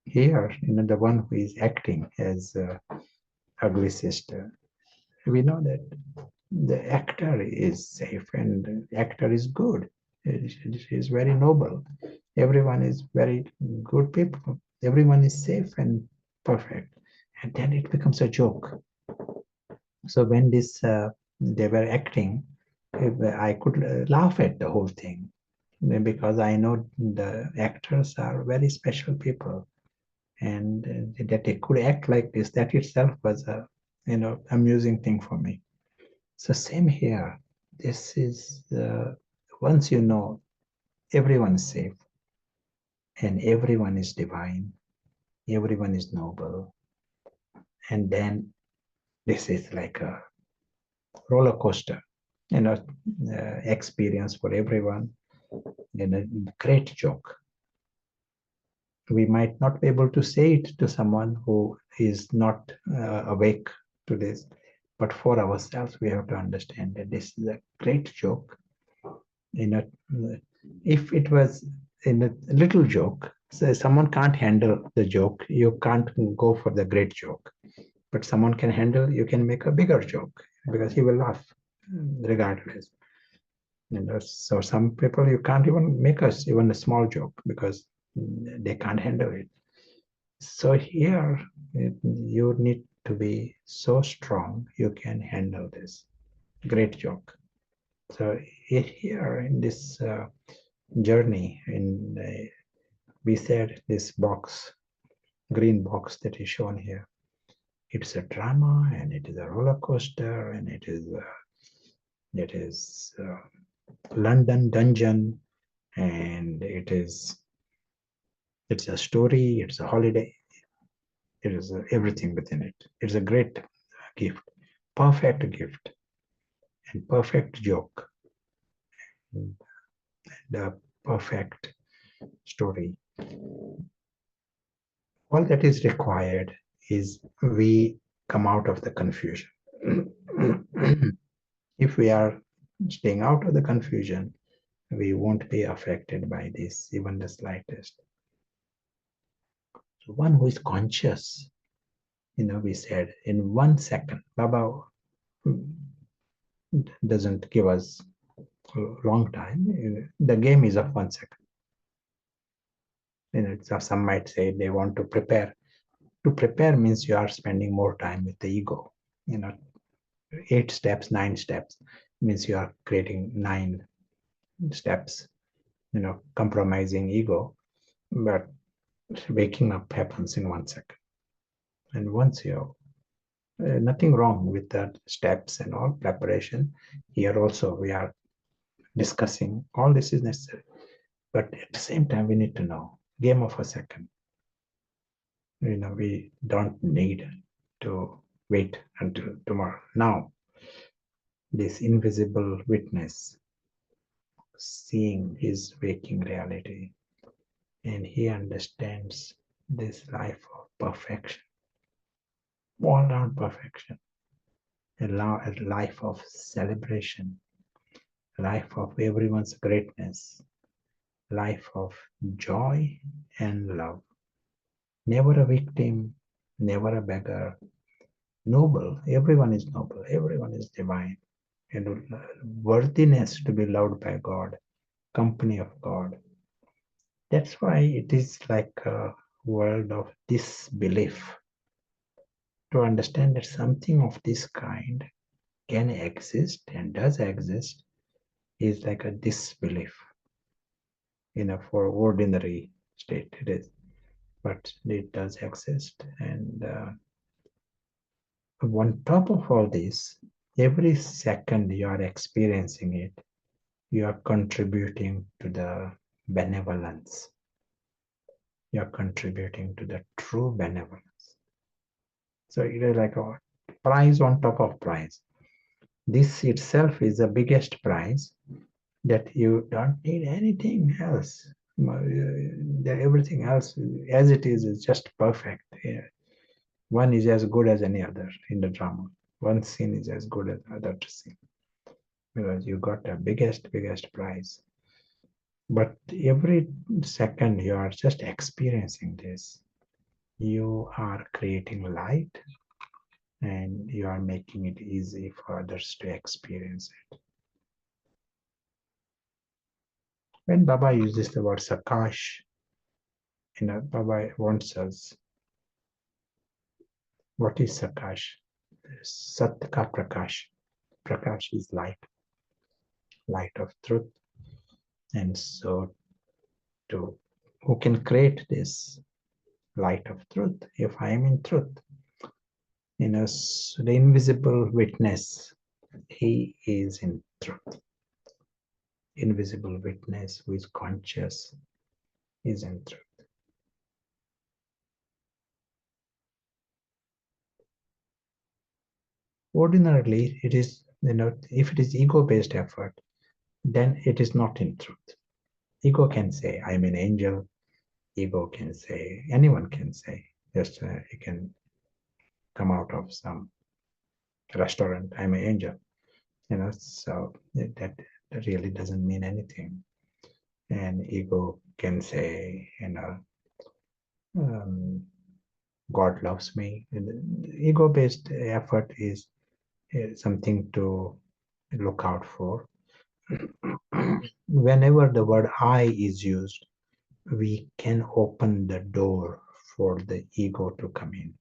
Here, the one who is acting as ugly sister, we know that the actor is safe and the actor is good. It is very noble. Everyone is very good people. Everyone is safe and perfect. And then it becomes a joke. So when they were acting, I could laugh at the whole thing because I know the actors are very special people, and that they could act like this, that itself was a amusing thing for me. So same here. This is once you know everyone is safe and everyone is divine, everyone is noble, and then this is like a roller coaster, experience for everyone, and a great joke. We might not be able to say it to someone who is not awake to this, but for ourselves, we have to understand that this is a great joke. If it was in a little joke, so someone can't handle the joke, you can't go for the great joke. But someone can handle, you can make a bigger joke because he will laugh regardless. So some people you can't even make us even a small joke because they can't handle it. So here you need to be so strong you can handle this great joke. So here in this journey, we said this box, green box that is shown here, it's a drama and it is a roller coaster and it is London dungeon, and it's a story, it's a holiday, it is everything within it. It's a great gift, perfect gift, and perfect joke, and the perfect story. All that is required is we come out of the confusion. If we are staying out of the confusion, we won't be affected by this, even the slightest. So one who is conscious, we said in 1 second, Baba doesn't give us a long time. The game is of 1 second. Some might say they want to prepare. To prepare means you are spending more time with the ego. 8 steps, 9 steps means you are creating 9 steps, compromising ego. But waking up happens in 1 second. And once you nothing wrong with the steps and all preparation. Here also we are discussing all this is necessary. But at the same time, we need to know game of a second. We don't need to wait until tomorrow. Now, this invisible witness seeing his waking reality, and he understands this life of perfection, all around perfection, a life of celebration, a life of everyone's greatness, life of joy and love. Never a victim, never a beggar, noble. Everyone is noble, everyone is divine, and worthiness to be loved by God, company of God. That's why it is like a world of disbelief. To understand that something of this kind can exist and does exist is like a disbelief. For ordinary state it is, but it does exist. And on top of all this, every second you are experiencing it, you are contributing to the benevolence. You are contributing to the true benevolence. So it is like a prize on top of prize. This itself is the biggest prize, that you don't need anything else. Everything else as it is just perfect. One is as good as any other in the drama. One scene is as good as other scene, because you got the biggest prize. But every second you are just experiencing this. You are creating light and you are making it easy for others to experience it. When Baba uses the word Sakash, Baba wants us, what is Sakash? Sat ka Prakash. Prakash is light, light of truth. And so who can create this light of truth? If I am in truth, the invisible witness, he is in truth. Invisible witness who is conscious is in truth. Ordinarily, it is, if it is ego-based effort, then it is not in truth. Ego can say, I'm an angel. Ego can say, anyone can say, just you can come out of some restaurant, I'm an angel. So that really doesn't mean anything. And ego can say, God loves me. Ego-based effort is something to look out for. Whenever the word I is used, we can open the door for the ego to come in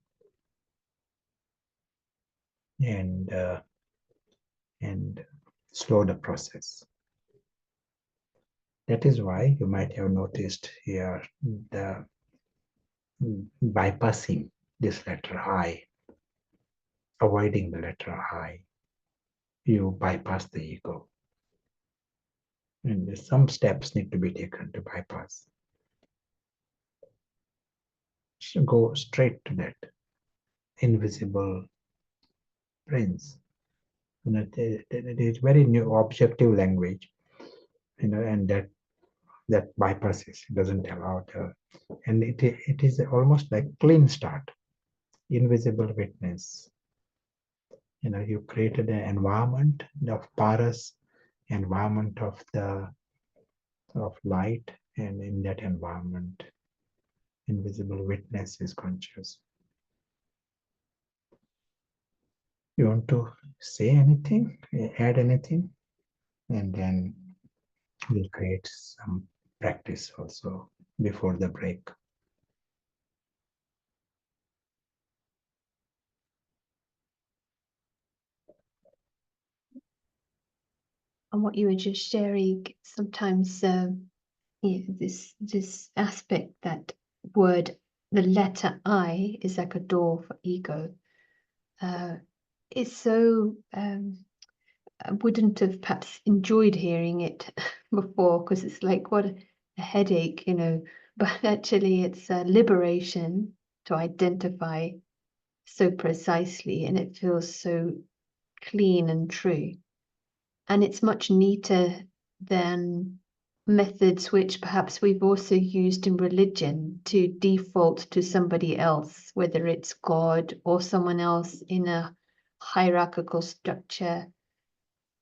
and slow the process. That is why you might have noticed here the bypassing this letter I, avoiding the letter I. You bypass the ego. And some steps need to be taken to bypass. So go straight to that invisible prince. It is very new objective language, and that bypasses, doesn't allow the, and it is almost like clean start, invisible witness. You created an environment of paras, environment of light, and in that environment, invisible witness is conscious. You want to say anything, add anything, and then we'll create some practice also before the break. And what you were just sharing, sometimes this aspect, that word, the letter I is like a door for ego. It's so I wouldn't have perhaps enjoyed hearing it before, because it's like what a headache, but actually it's a liberation to identify so precisely, and it feels so clean and true. And it's much neater than methods which perhaps we've also used in religion to default to somebody else, whether it's God or someone else in a hierarchical structure,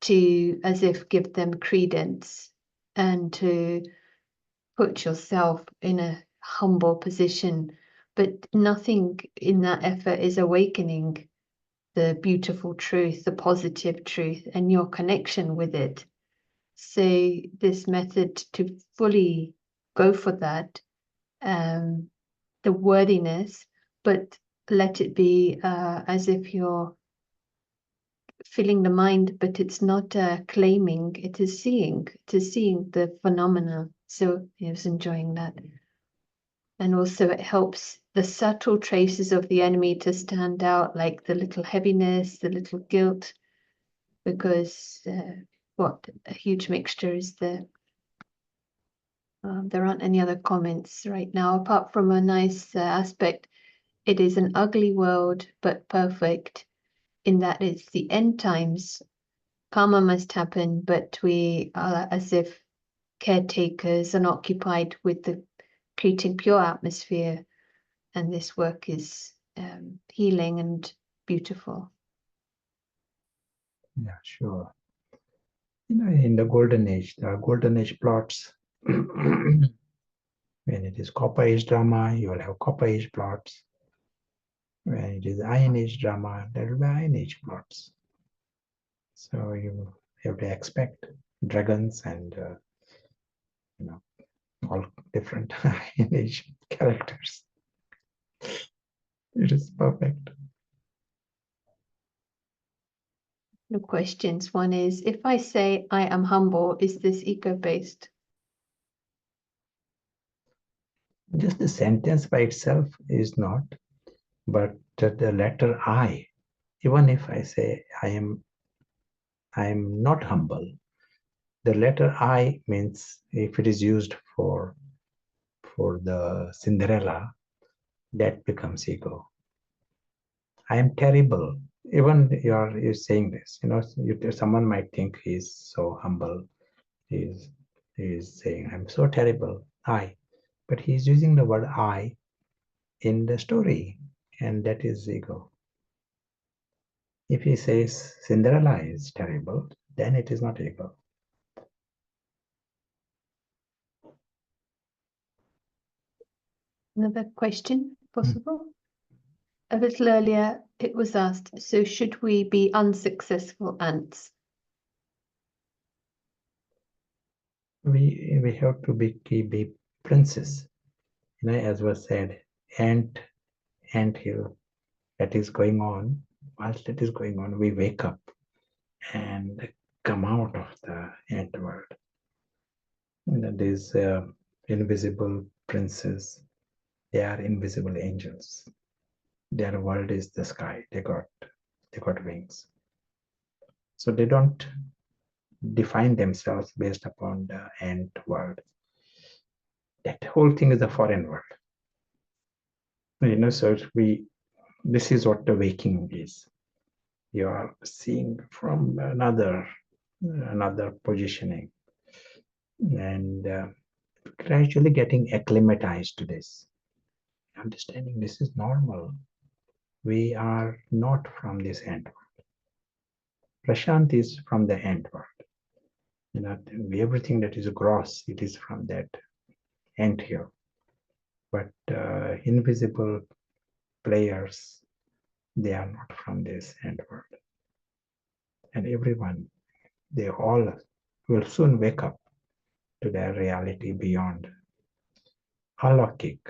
to as if give them credence and to put yourself in a humble position. But nothing in that effort is awakening the beautiful truth, the positive truth, and your connection with it. So this method to fully go for that, the worthiness, but let it be as if you're filling the mind, but it's not claiming, it is seeing the phenomena. So I was enjoying that. And also it helps the subtle traces of the enemy to stand out, like the little heaviness, the little guilt, because what a huge mixture is there. There aren't any other comments right now, apart from a nice aspect. It is an ugly world, but perfect, in that it's the end times. Karma must happen, but we are as if caretakers and occupied with the creating pure atmosphere. And this work is healing and beautiful. Yeah, sure. In the golden age, the golden age plots When it is copper age drama, you will have copper age plots. When it is iron age drama, there will be iron age plots. So you have to expect dragons and all different iron age characters. It is perfect. The questions. One is, if I say I am humble, is this ego-based? Just the sentence by itself is not, but the letter I, even if I say I am not humble, the letter I means if it is used for the Cinderella, that becomes ego. I am terrible. Even you're saying this, someone might think he's so humble. He's saying, I'm so terrible. But he's using the word I in the story, and that is ego. If he says Cinderella is terrible, then it is not ego. Another question, possible? A little earlier, it was asked, so should we be unsuccessful ants? We have to be princes. As was said, ant hill that is going on. Whilst that is going on, we wake up and come out of the ant world. These invisible princes, they are invisible angels. Their world is the sky. They got wings. So they don't define themselves based upon the ant world. That whole thing is a foreign world. So this is what the waking is. You are seeing from another positioning, and gradually getting acclimatized to this, understanding this is normal. We are not from this ant world. Prashant is from the ant world. Everything that is gross, it is from that ant here. But invisible players, they are not from this ant world. And everyone, they all will soon wake up to their reality beyond, alokik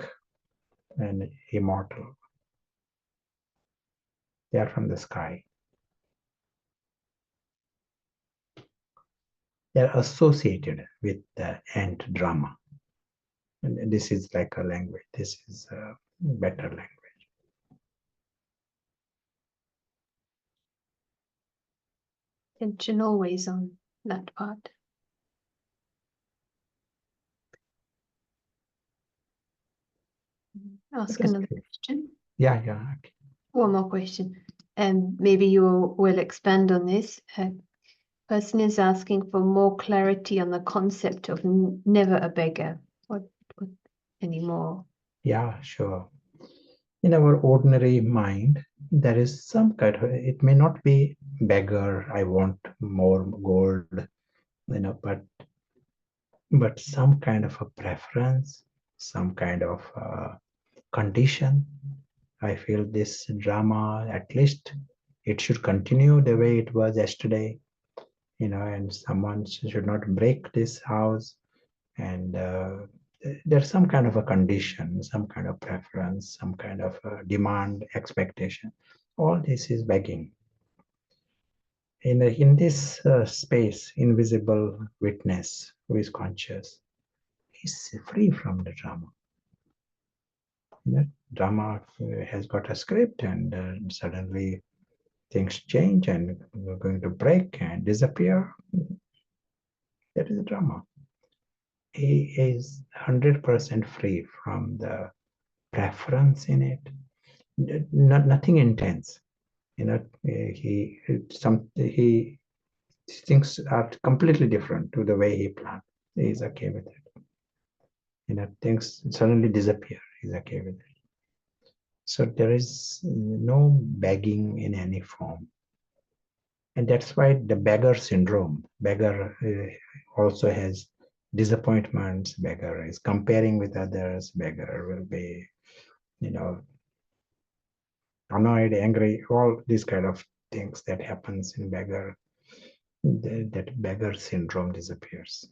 and immortal. They are from the sky. They are associated with the ant drama. And this is like a language. This is a better language. Attention always on that part. Ask another question. Yeah. Okay. One more question. Maybe you will expand on this. Person is asking for more clarity on the concept of never a beggar. What any more? Yeah, sure. In our ordinary mind, there is some kind of, it may not be beggar, I want more gold, but some kind of a preference, some kind of condition. I feel this drama, at least it should continue the way it was yesterday, and someone should not break this house. And there's some kind of a condition, some kind of preference, some kind of demand, expectation. All this is begging. In this space, invisible witness who is conscious is free from the drama. That drama has got a script, and suddenly things change and we're going to break and disappear. That is the drama. He is 100% free from the preference in it. Nothing intense. He things are completely different to the way he planned. He is okay with it. Things suddenly disappear. He's okay with it. So there is no begging in any form. And that's why the beggar syndrome, beggar also has disappointments, beggar is comparing with others, beggar will be, annoyed, angry, all these kind of things that happens in beggar. That beggar syndrome disappears.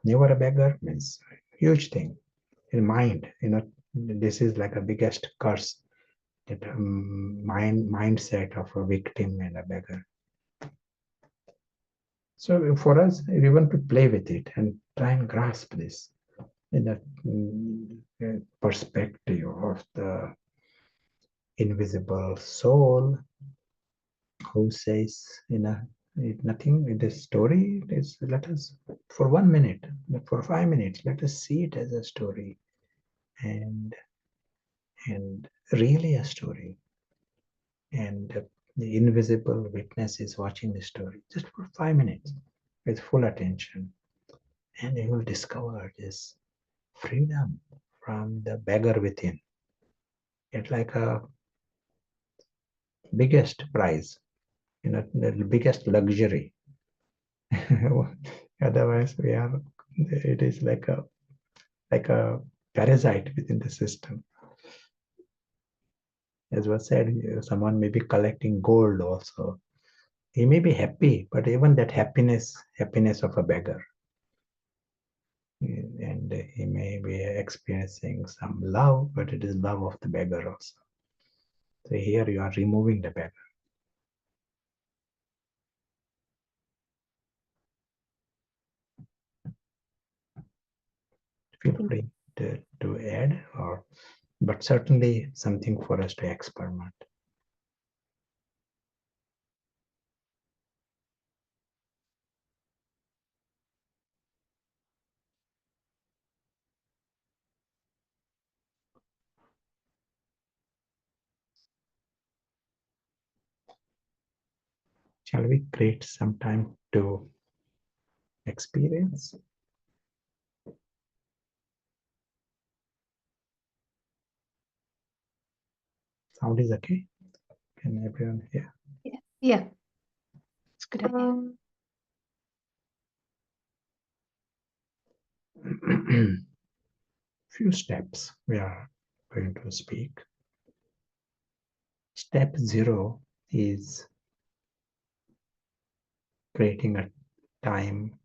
Never a beggar means huge thing in mind. This is like a biggest curse, that mindset of a victim and a beggar. So for us, we want to play with it and try and grasp this in a perspective of the invisible soul who says, nothing in this story is, let us, for 1 minute, for 5 minutes, let us see it as a story and really a story. And the invisible witness is watching the story just for 5 minutes with full attention. And you will discover this freedom from the beggar within. It's like a biggest prize, the biggest luxury. Otherwise, it is like a parasite within the system. As was said, someone may be collecting gold also. He may be happy, but even that happiness of a beggar. And he may be experiencing some love, but it is love of the beggar also. So here you are removing the beggar. Feel free to add, but certainly something for us to experiment. Shall we create some time to experience? Sound is okay? Can everyone hear? Yeah, it's a good idea. Few steps we are going to speak. Step 0 is creating a time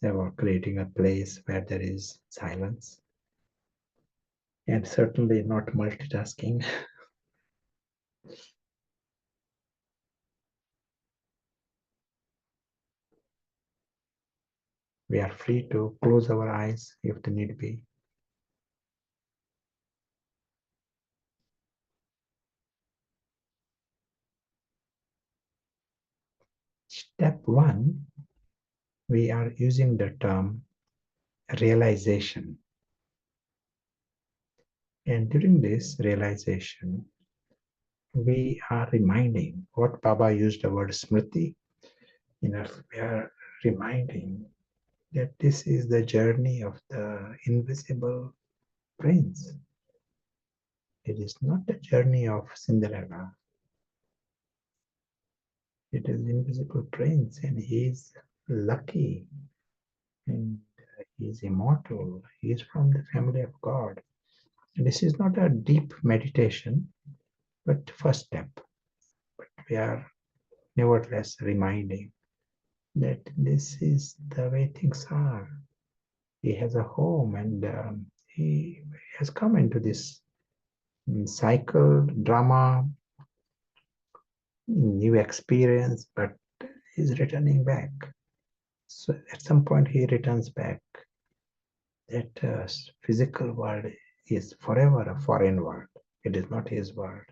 or creating a place where there is silence, and certainly not multitasking. We are free to close our eyes if the need be. Step 1, we are using the term realization. And during this realization, we are reminding what Baba used the word smriti. We are reminding that this is the journey of the invisible prince. It is not the journey of Cinderella. It is the invisible prince, and he is lucky, and he is immortal. He is from the family of God. And this is not a deep meditation, but first step. But we are nevertheless reminding that this is the way things are. He has a home, and he has come into this cycle, drama, new experience, but he's returning back. So at some point he returns back. That physical world is forever a foreign world. It is not his world.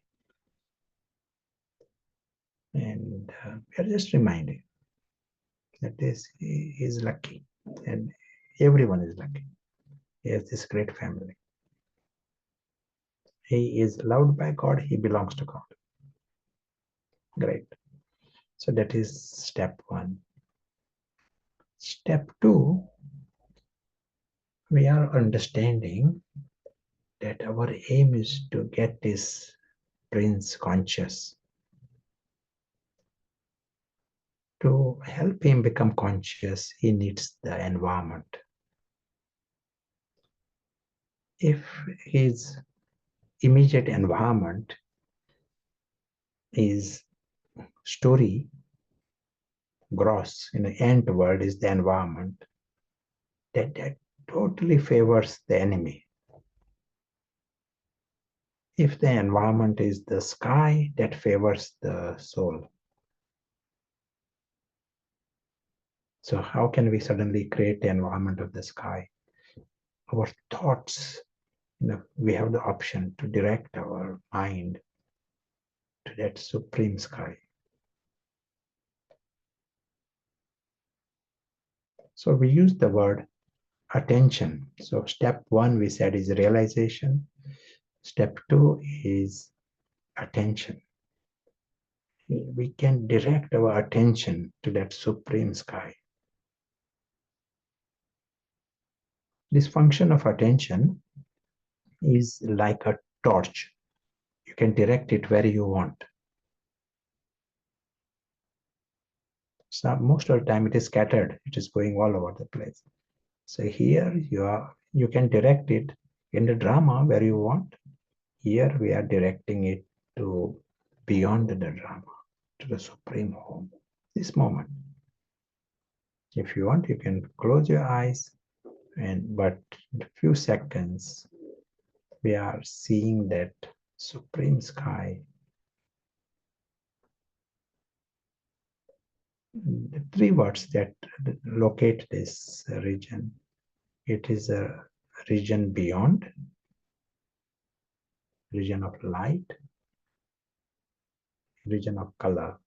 And we are just reminding that he is lucky, and everyone is lucky. He has this great family. He is loved by God. He belongs to God. Great. So that is step 1. Step 2, we are understanding that our aim is to get this prince conscious. To help him become conscious, he needs the environment. If his immediate environment is story, gross, in the ant world is the environment, that totally favors the enemy. If the environment is the sky, that favors the soul. So how can we suddenly create the environment of the sky? Our thoughts, we have the option to direct our mind to that supreme sky. So we use the word attention. So step one, we said, is realization. Step two is attention. We can direct our attention to that supreme sky. This function of attention is like a torch. You can direct it where you want. So most of the time it is scattered. It is going all over the place. So here you can direct it in the drama where you want. Here we are directing it to beyond the drama, to the supreme home, this moment. If you want, you can close your eyes, but in a few seconds, we are seeing that supreme sky. The three words that locate this region. It is a region beyond, region of light, region of color.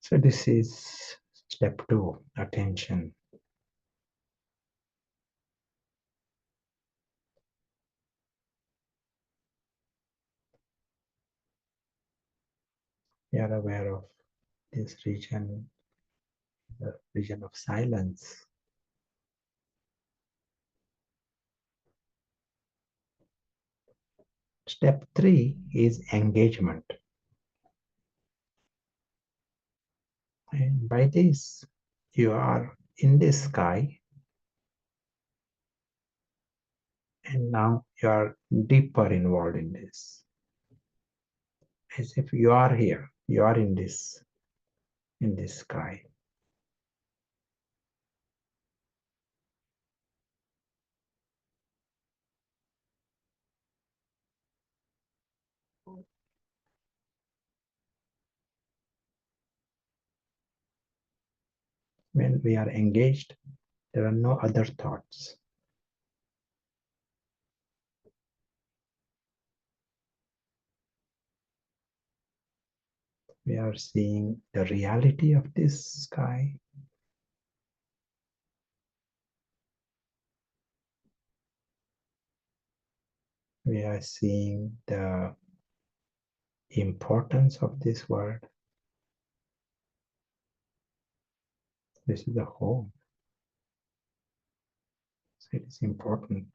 So this is step two, attention. We are aware of this region, the region of silence. Step three is engagement. And by this, you are in the sky, and now you are deeper involved in this. As if you are here, you are in this sky. When we are engaged, there are no other thoughts. We are seeing the reality of this sky. We are seeing the importance of this world. This is the home. So it is important.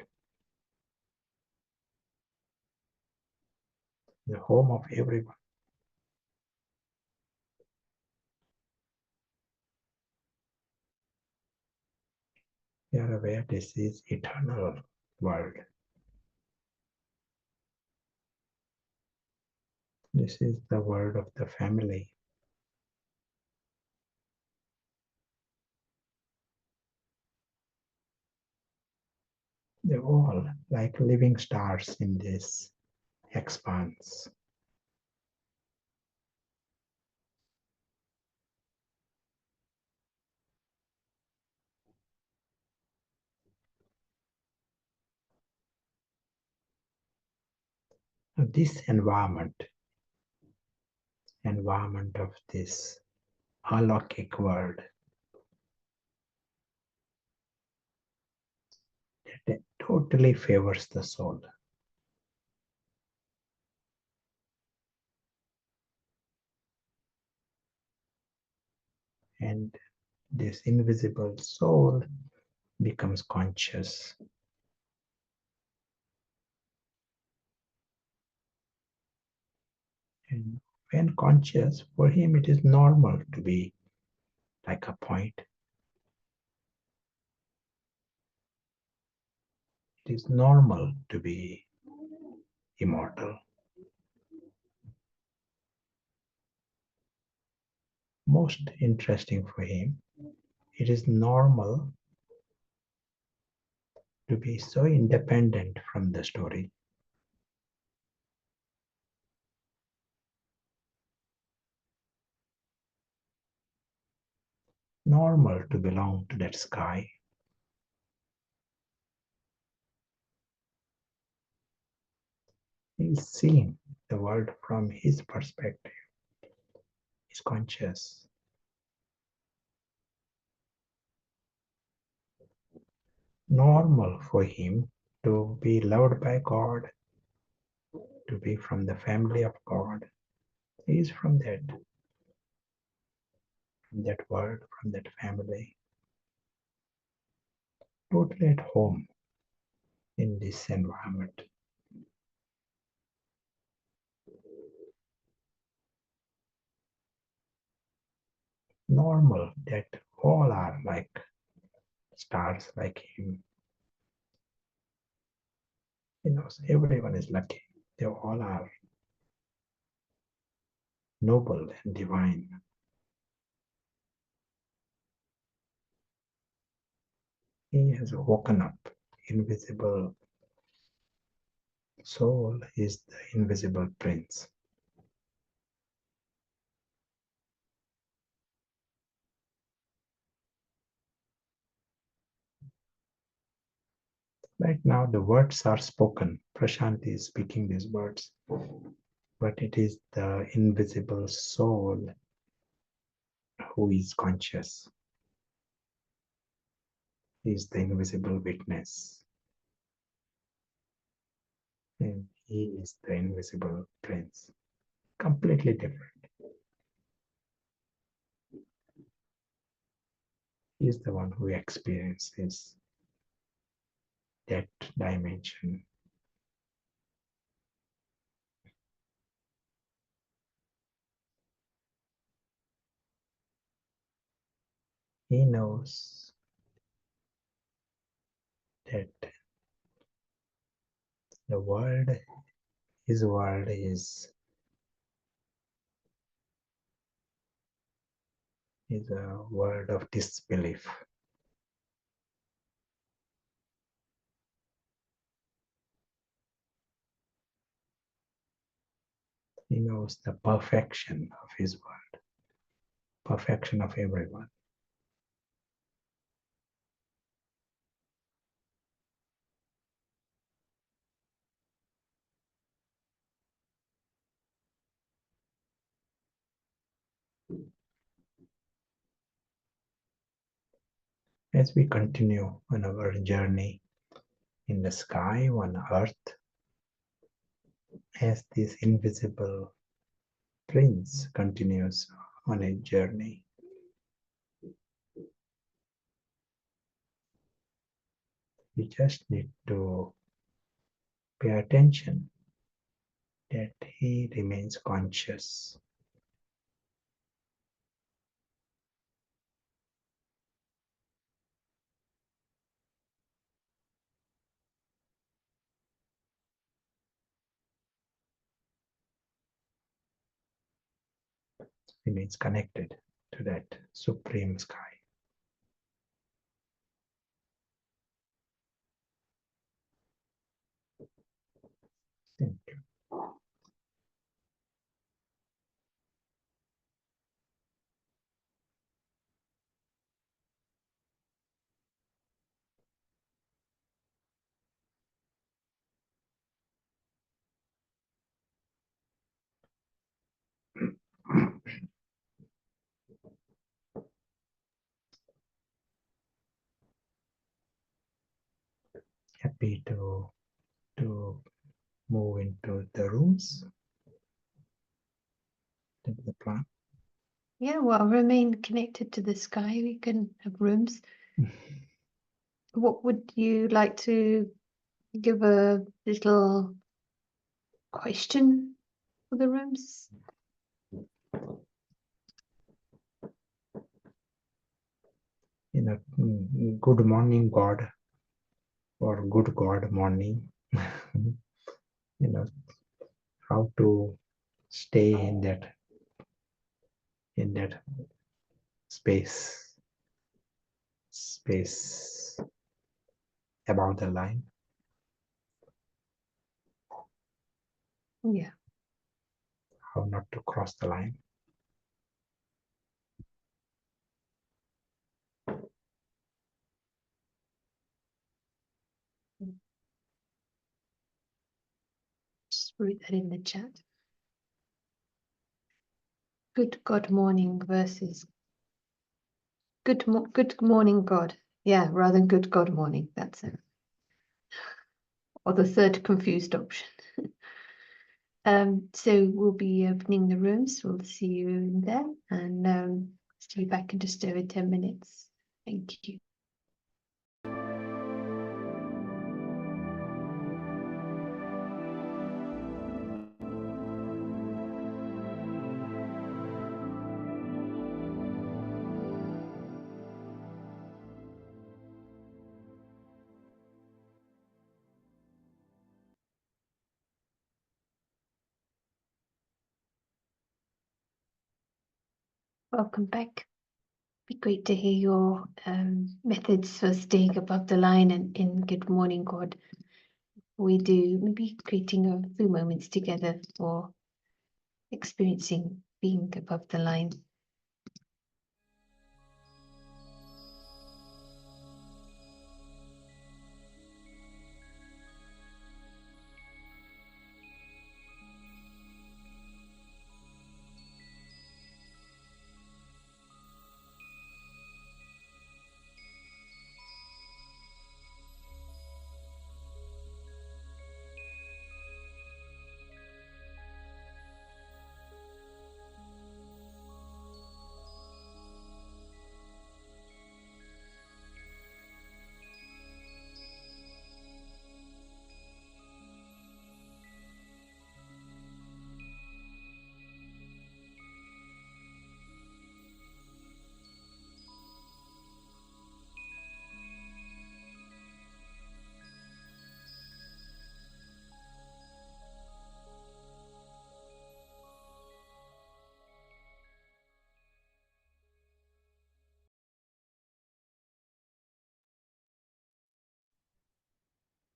The home of everyone. We are aware this is eternal world. This is the world of the family. They're all like living stars in this expanse. This environment of this alokik world, that that totally favors the soul. And this invisible soul becomes conscious. And when conscious, for him it is normal to be like a point. It is normal to be immortal. Most interesting for him, it is normal to be so independent from the story. Normal to belong to that sky. He's seeing the world from his perspective. He's conscious. Normal for him to be loved by God, to be from the family of God. He is from that world, from that family, totally at home in this environment. Normal that all are like stars like him. He knows everyone is lucky. They all are noble and divine. He has woken up. Invisible soul is the invisible prince. Right now, the words are spoken. Prashant is speaking these words, but it is the invisible soul who is conscious. He is the invisible witness. And he is the invisible prince. Completely different. He is the one who experiences that dimension. He knows that the world, his world is a world of disbelief. He knows the perfection of his world, perfection of everyone. As we continue on our journey in the sky, on earth, as this invisible prince continues on a journey, we just need to pay attention that he remains conscious. Remains connected to that supreme sky. Thank you. ready to move into the rooms, into the plan. Yeah, well, remain connected to the sky. We can have rooms. What would you like to give a little question for the rooms? Good morning, God, or good God morning. How to stay in that space above the line. Yeah. How not to cross the line. Just read that in the chat. Good God morning versus good morning God. Yeah, rather than good God morning. That's it. Or the third confused option. So we'll be opening the rooms. We'll see you in there, and see you back in just over 10 minutes. Thank you. Welcome back. Be great to hear your methods for staying above the line and in Good Morning God. We do maybe creating a few moments together for experiencing being above the line.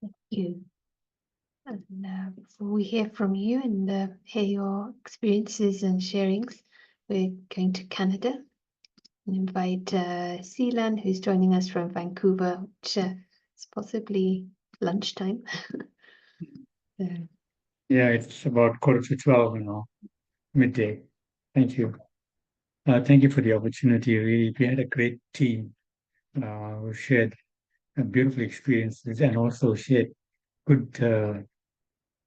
Thank you. And before we hear from you and hear your experiences and sharings, we're going to Canada and invite Seelan, who's joining us from Vancouver, which is possibly lunchtime. So, Yeah, it's about 11:45, midday. Thank you. Thank you for the opportunity. Really, we had a great team who shared beautiful experiences and also shared good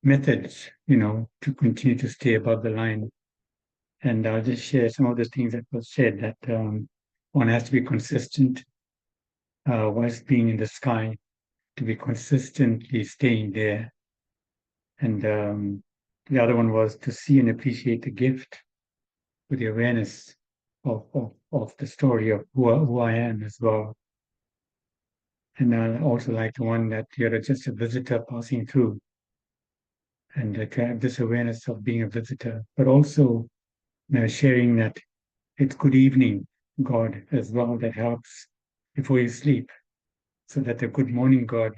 methods, to continue to stay above the line. And I'll just share some of the things that was said, that one has to be consistent whilst being in the sky, to be consistently staying there. And the other one was to see and appreciate the gift with the awareness of the story of who I am as well. And I also like the one that you're just a visitor passing through, and to have this awareness of being a visitor, but also sharing that it's good evening, God, as well, that helps before you sleep, so that the good morning God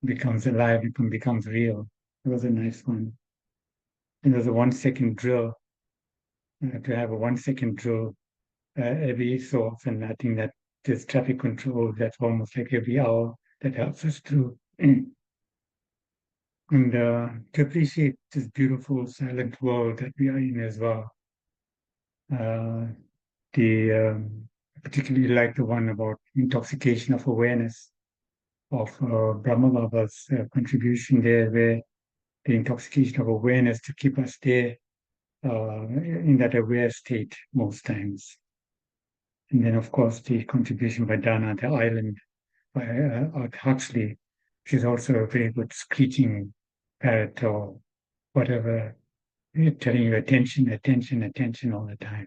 becomes alive, becomes real. It was a nice one. And there's a 1 second drill, to have a 1 second drill every so often. I think that this traffic control, that's almost like every hour, that helps us through. And to appreciate this beautiful silent world that we are in as well. Particularly like the one about intoxication of awareness, of Brahma Baba's contribution there, where the intoxication of awareness to keep us there in that aware state most times. And then, of course, the contribution by Dana, the island, by Art Huxley, which is also a very good screeching parrot or whatever, telling you attention, attention, attention all the time.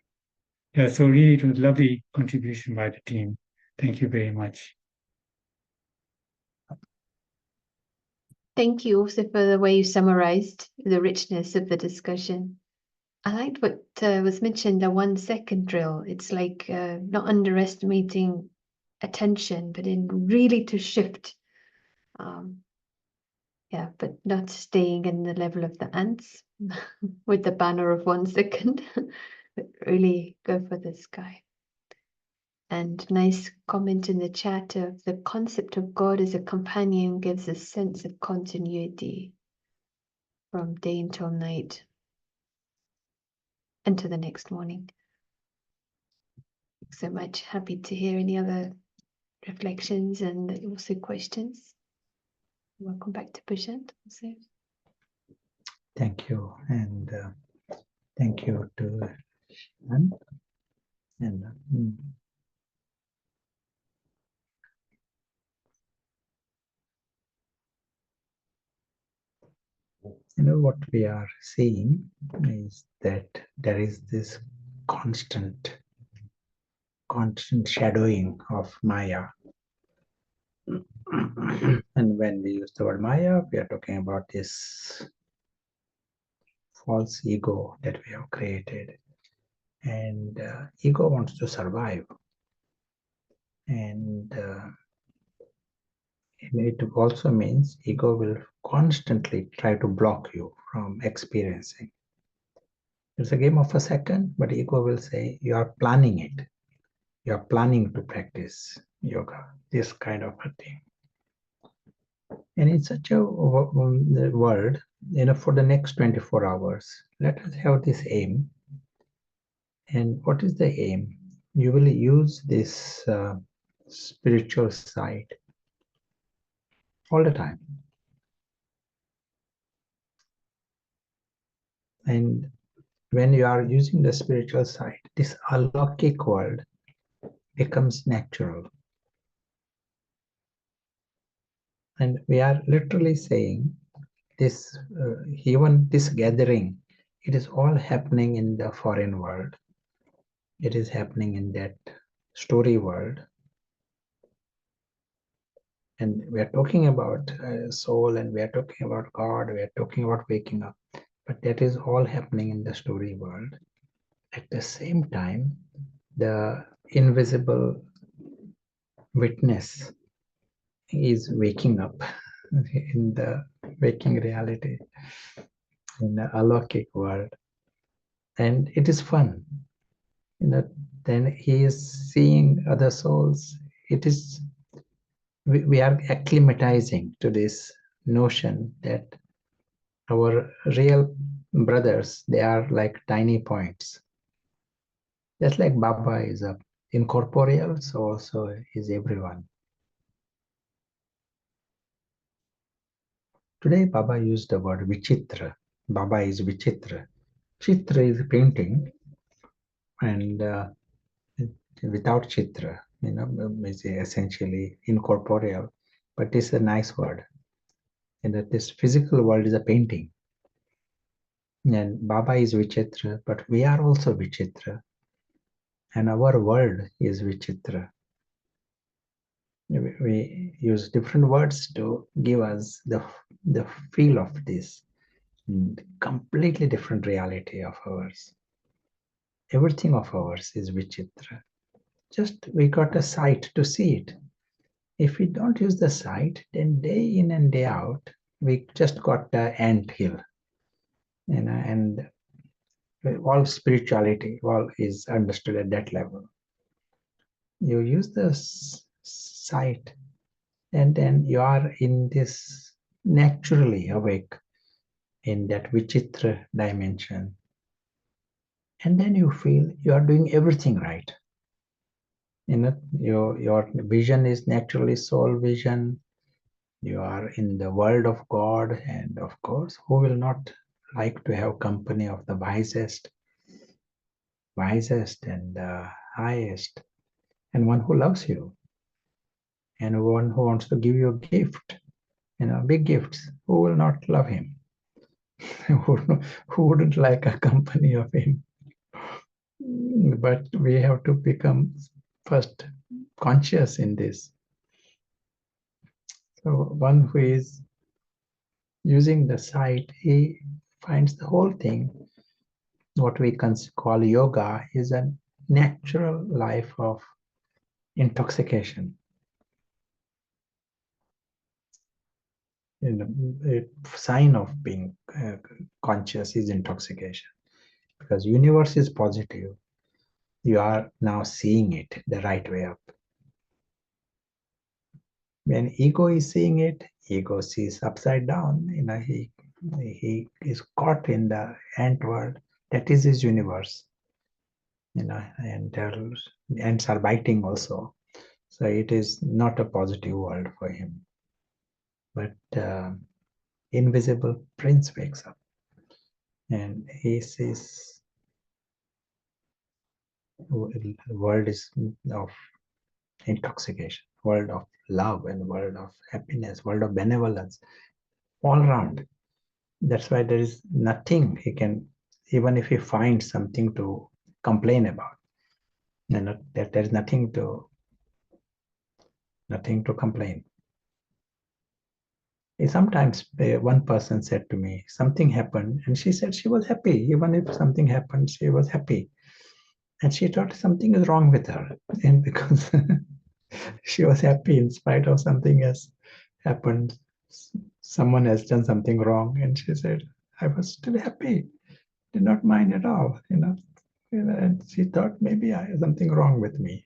Yeah, so really it was a lovely contribution by the team. Thank you very much. Thank you also for the way you summarized the richness of the discussion. I liked what was mentioned, the 1 second drill. It's like not underestimating attention, but in really to shift. Yeah, but not staying in the level of the ants with the banner of 1 second, but really go for the sky. And nice comment in the chat of the concept of God as a companion gives a sense of continuity from day until night and to the next morning. Thanks so much. Happy to hear any other reflections and also questions. Welcome back to Prashant also. Thank you, and thank you to Shan. And you know what we are seeing is that there is this constant shadowing of Maya. And when we use the word Maya, we are talking about this false ego that we have created. And ego wants to survive. And it also means ego will constantly try to block you from experiencing. It's a game of a second, but ego will say, you are planning it. You are planning to practice yoga, this kind of a thing. And in such a world, for the next 24 hours, let us have this aim. And what is the aim? You will use this spiritual side all the time. And when you are using the spiritual side, this alokik world becomes natural. And we are literally saying this, even this gathering, it is all happening in the foreign world. It is happening in that story world. And we are talking about soul, and we are talking about God, we are talking about waking up. But that is all happening in the story world. At the same time, the invisible witness is waking up in the waking reality, in the alokik world. And it is fun. Then he is seeing other souls. It is, we are acclimatizing to this notion that our real brothers, they are like tiny points. Just like Baba is incorporeal, so also is everyone. Today, Baba used the word Vichitra. Baba is Vichitra. Chitra is painting, and without Chitra, is essentially incorporeal, but it's a nice word. And that this physical world is a painting. And Baba is Vichitra, but we are also Vichitra. And our world is Vichitra. We use different words to give us the feel of this completely different reality of ours. Everything of ours is Vichitra. Just we got a sight to see it. If we don't use the sight, then day in and day out, we just got the ant hill. And all spirituality, all is understood at that level. You use the sight, and then you are in this naturally awake in that Vichitra dimension. And then you feel you are doing everything right. Your vision is naturally soul vision. You are in the world of God, and of course, who will not like to have company of the wisest and highest, and one who loves you, and one who wants to give you a gift, big gifts. Who will not love him? Who wouldn't like a company of him? But we have to become first conscious in this. So one who is using the sight, he finds the whole thing, what we call yoga, is a natural life of intoxication. A sign of being conscious is intoxication, because universe is positive. You are now seeing it the right way up. When ego is seeing it, ego sees upside down. He is caught in the ant world. That is his universe. And ants are biting also. So it is not a positive world for him. But invisible prince wakes up, and he sees world is of intoxication, world of love, and world of happiness, world of benevolence, all around. That's why there is nothing he can, even if he finds something to complain about, there is nothing to complain. Sometimes one person said to me, something happened, and she said she was happy. Even if something happened, she was happy. And she thought something is wrong with her. And because she was happy in spite of something has happened, someone has done something wrong. And she said, I was still happy, did not mind at all. And she thought maybe I have something wrong with me.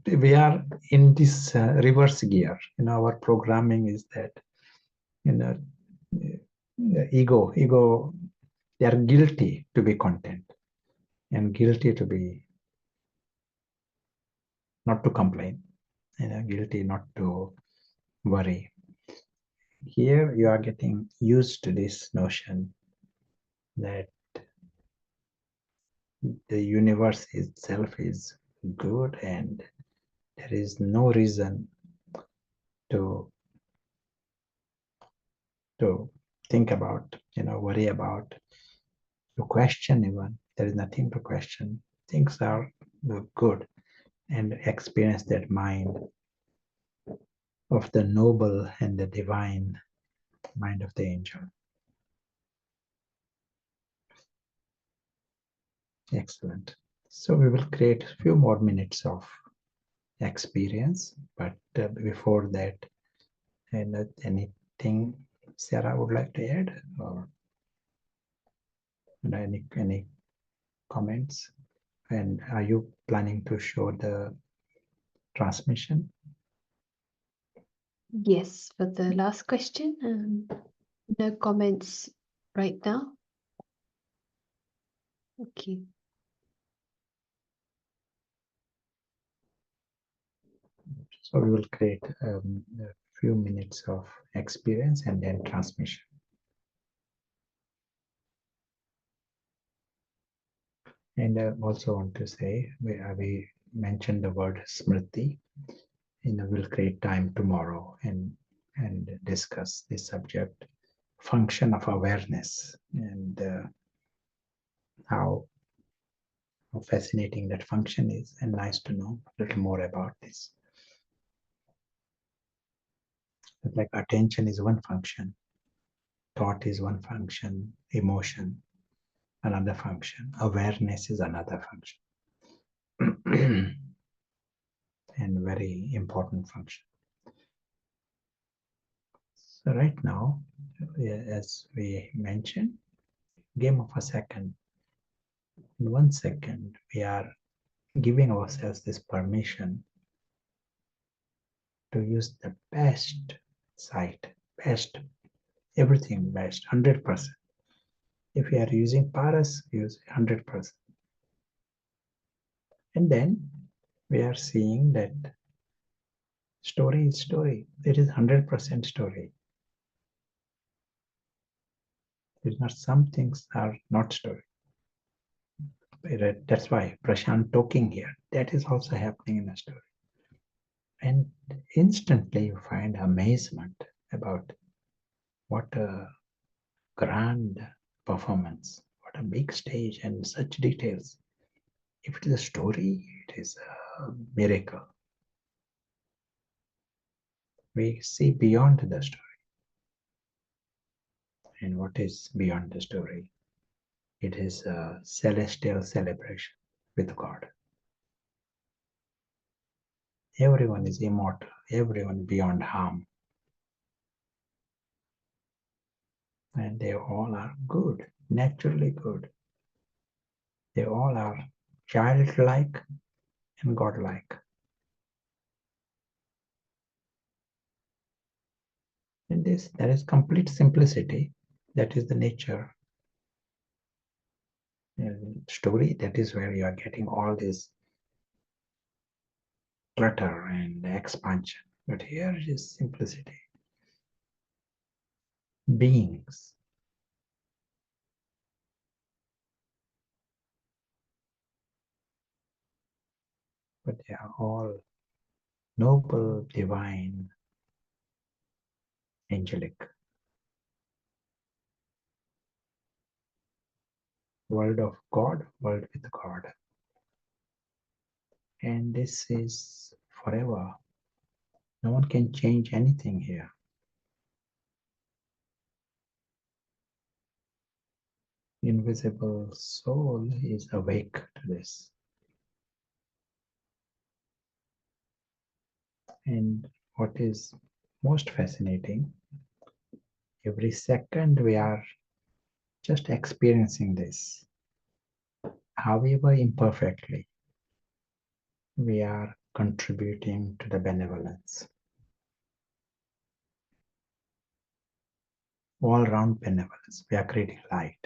We are in this reverse gear. Our programming is that, the ego, they are guilty to be content and guilty to be not to complain, guilty not to worry. Here you are getting used to this notion that the universe itself is good, and there is no reason to think about, worry about, to question even. There is nothing to question. Things are good, and experience that mind of the noble and the divine mind of the angel. Excellent. So we will create a few more minutes of experience, but before that, anything Sarah would like to add, or any comments? And are you planning to show the transmission? Yes, for the last question, no comments right now. Okay. So we will create a few minutes of experience and then transmission. And I also want to say, we mentioned the word smriti. We'll create time tomorrow and discuss this subject, function of awareness, and how fascinating that function is, and nice to know a little more about this. But like attention is one function, thought is one function, emotion another function, awareness is another function. And very important function. So right now, as we mentioned, game of a second. In 1 second, we are giving ourselves this permission to use the best sight, best, everything best, 100%. If we are using paras, use 100%. And then we are seeing that Story is story. It is 100% story. It's not, some things are not story. That's why Prashant talking here, that is also happening in a story. And instantly you find amazement about what a grand performance, what a big stage and such details. If it is a story, it is a miracle. We see beyond the story. And what is beyond the story? It is a celestial celebration with God. Everyone is immortal, everyone beyond harm. And they all are good, naturally good. They all are childlike and godlike. In this, there is complete simplicity. That is the nature. And story, that is where you are getting all this clutter and expansion. But here is simplicity. Beings. But they are all noble, divine, angelic. World of God, world with God. And this is forever. No one can change anything here. Invisible soul is awake to this. And what is most fascinating, every second we are just experiencing this. However imperfectly, we are contributing to the benevolence. All round benevolence, we are creating light.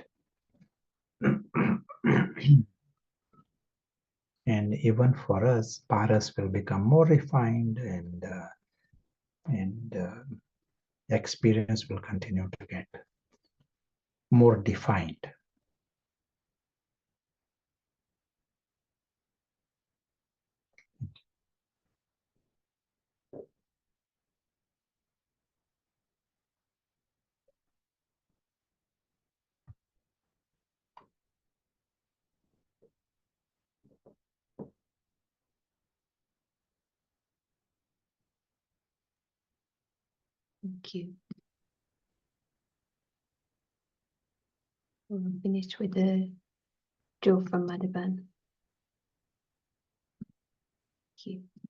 And even for us, paras will become more refined and experience will continue to get more defined. Thank you. We'll finish with the draw from Madhavan. Thank you.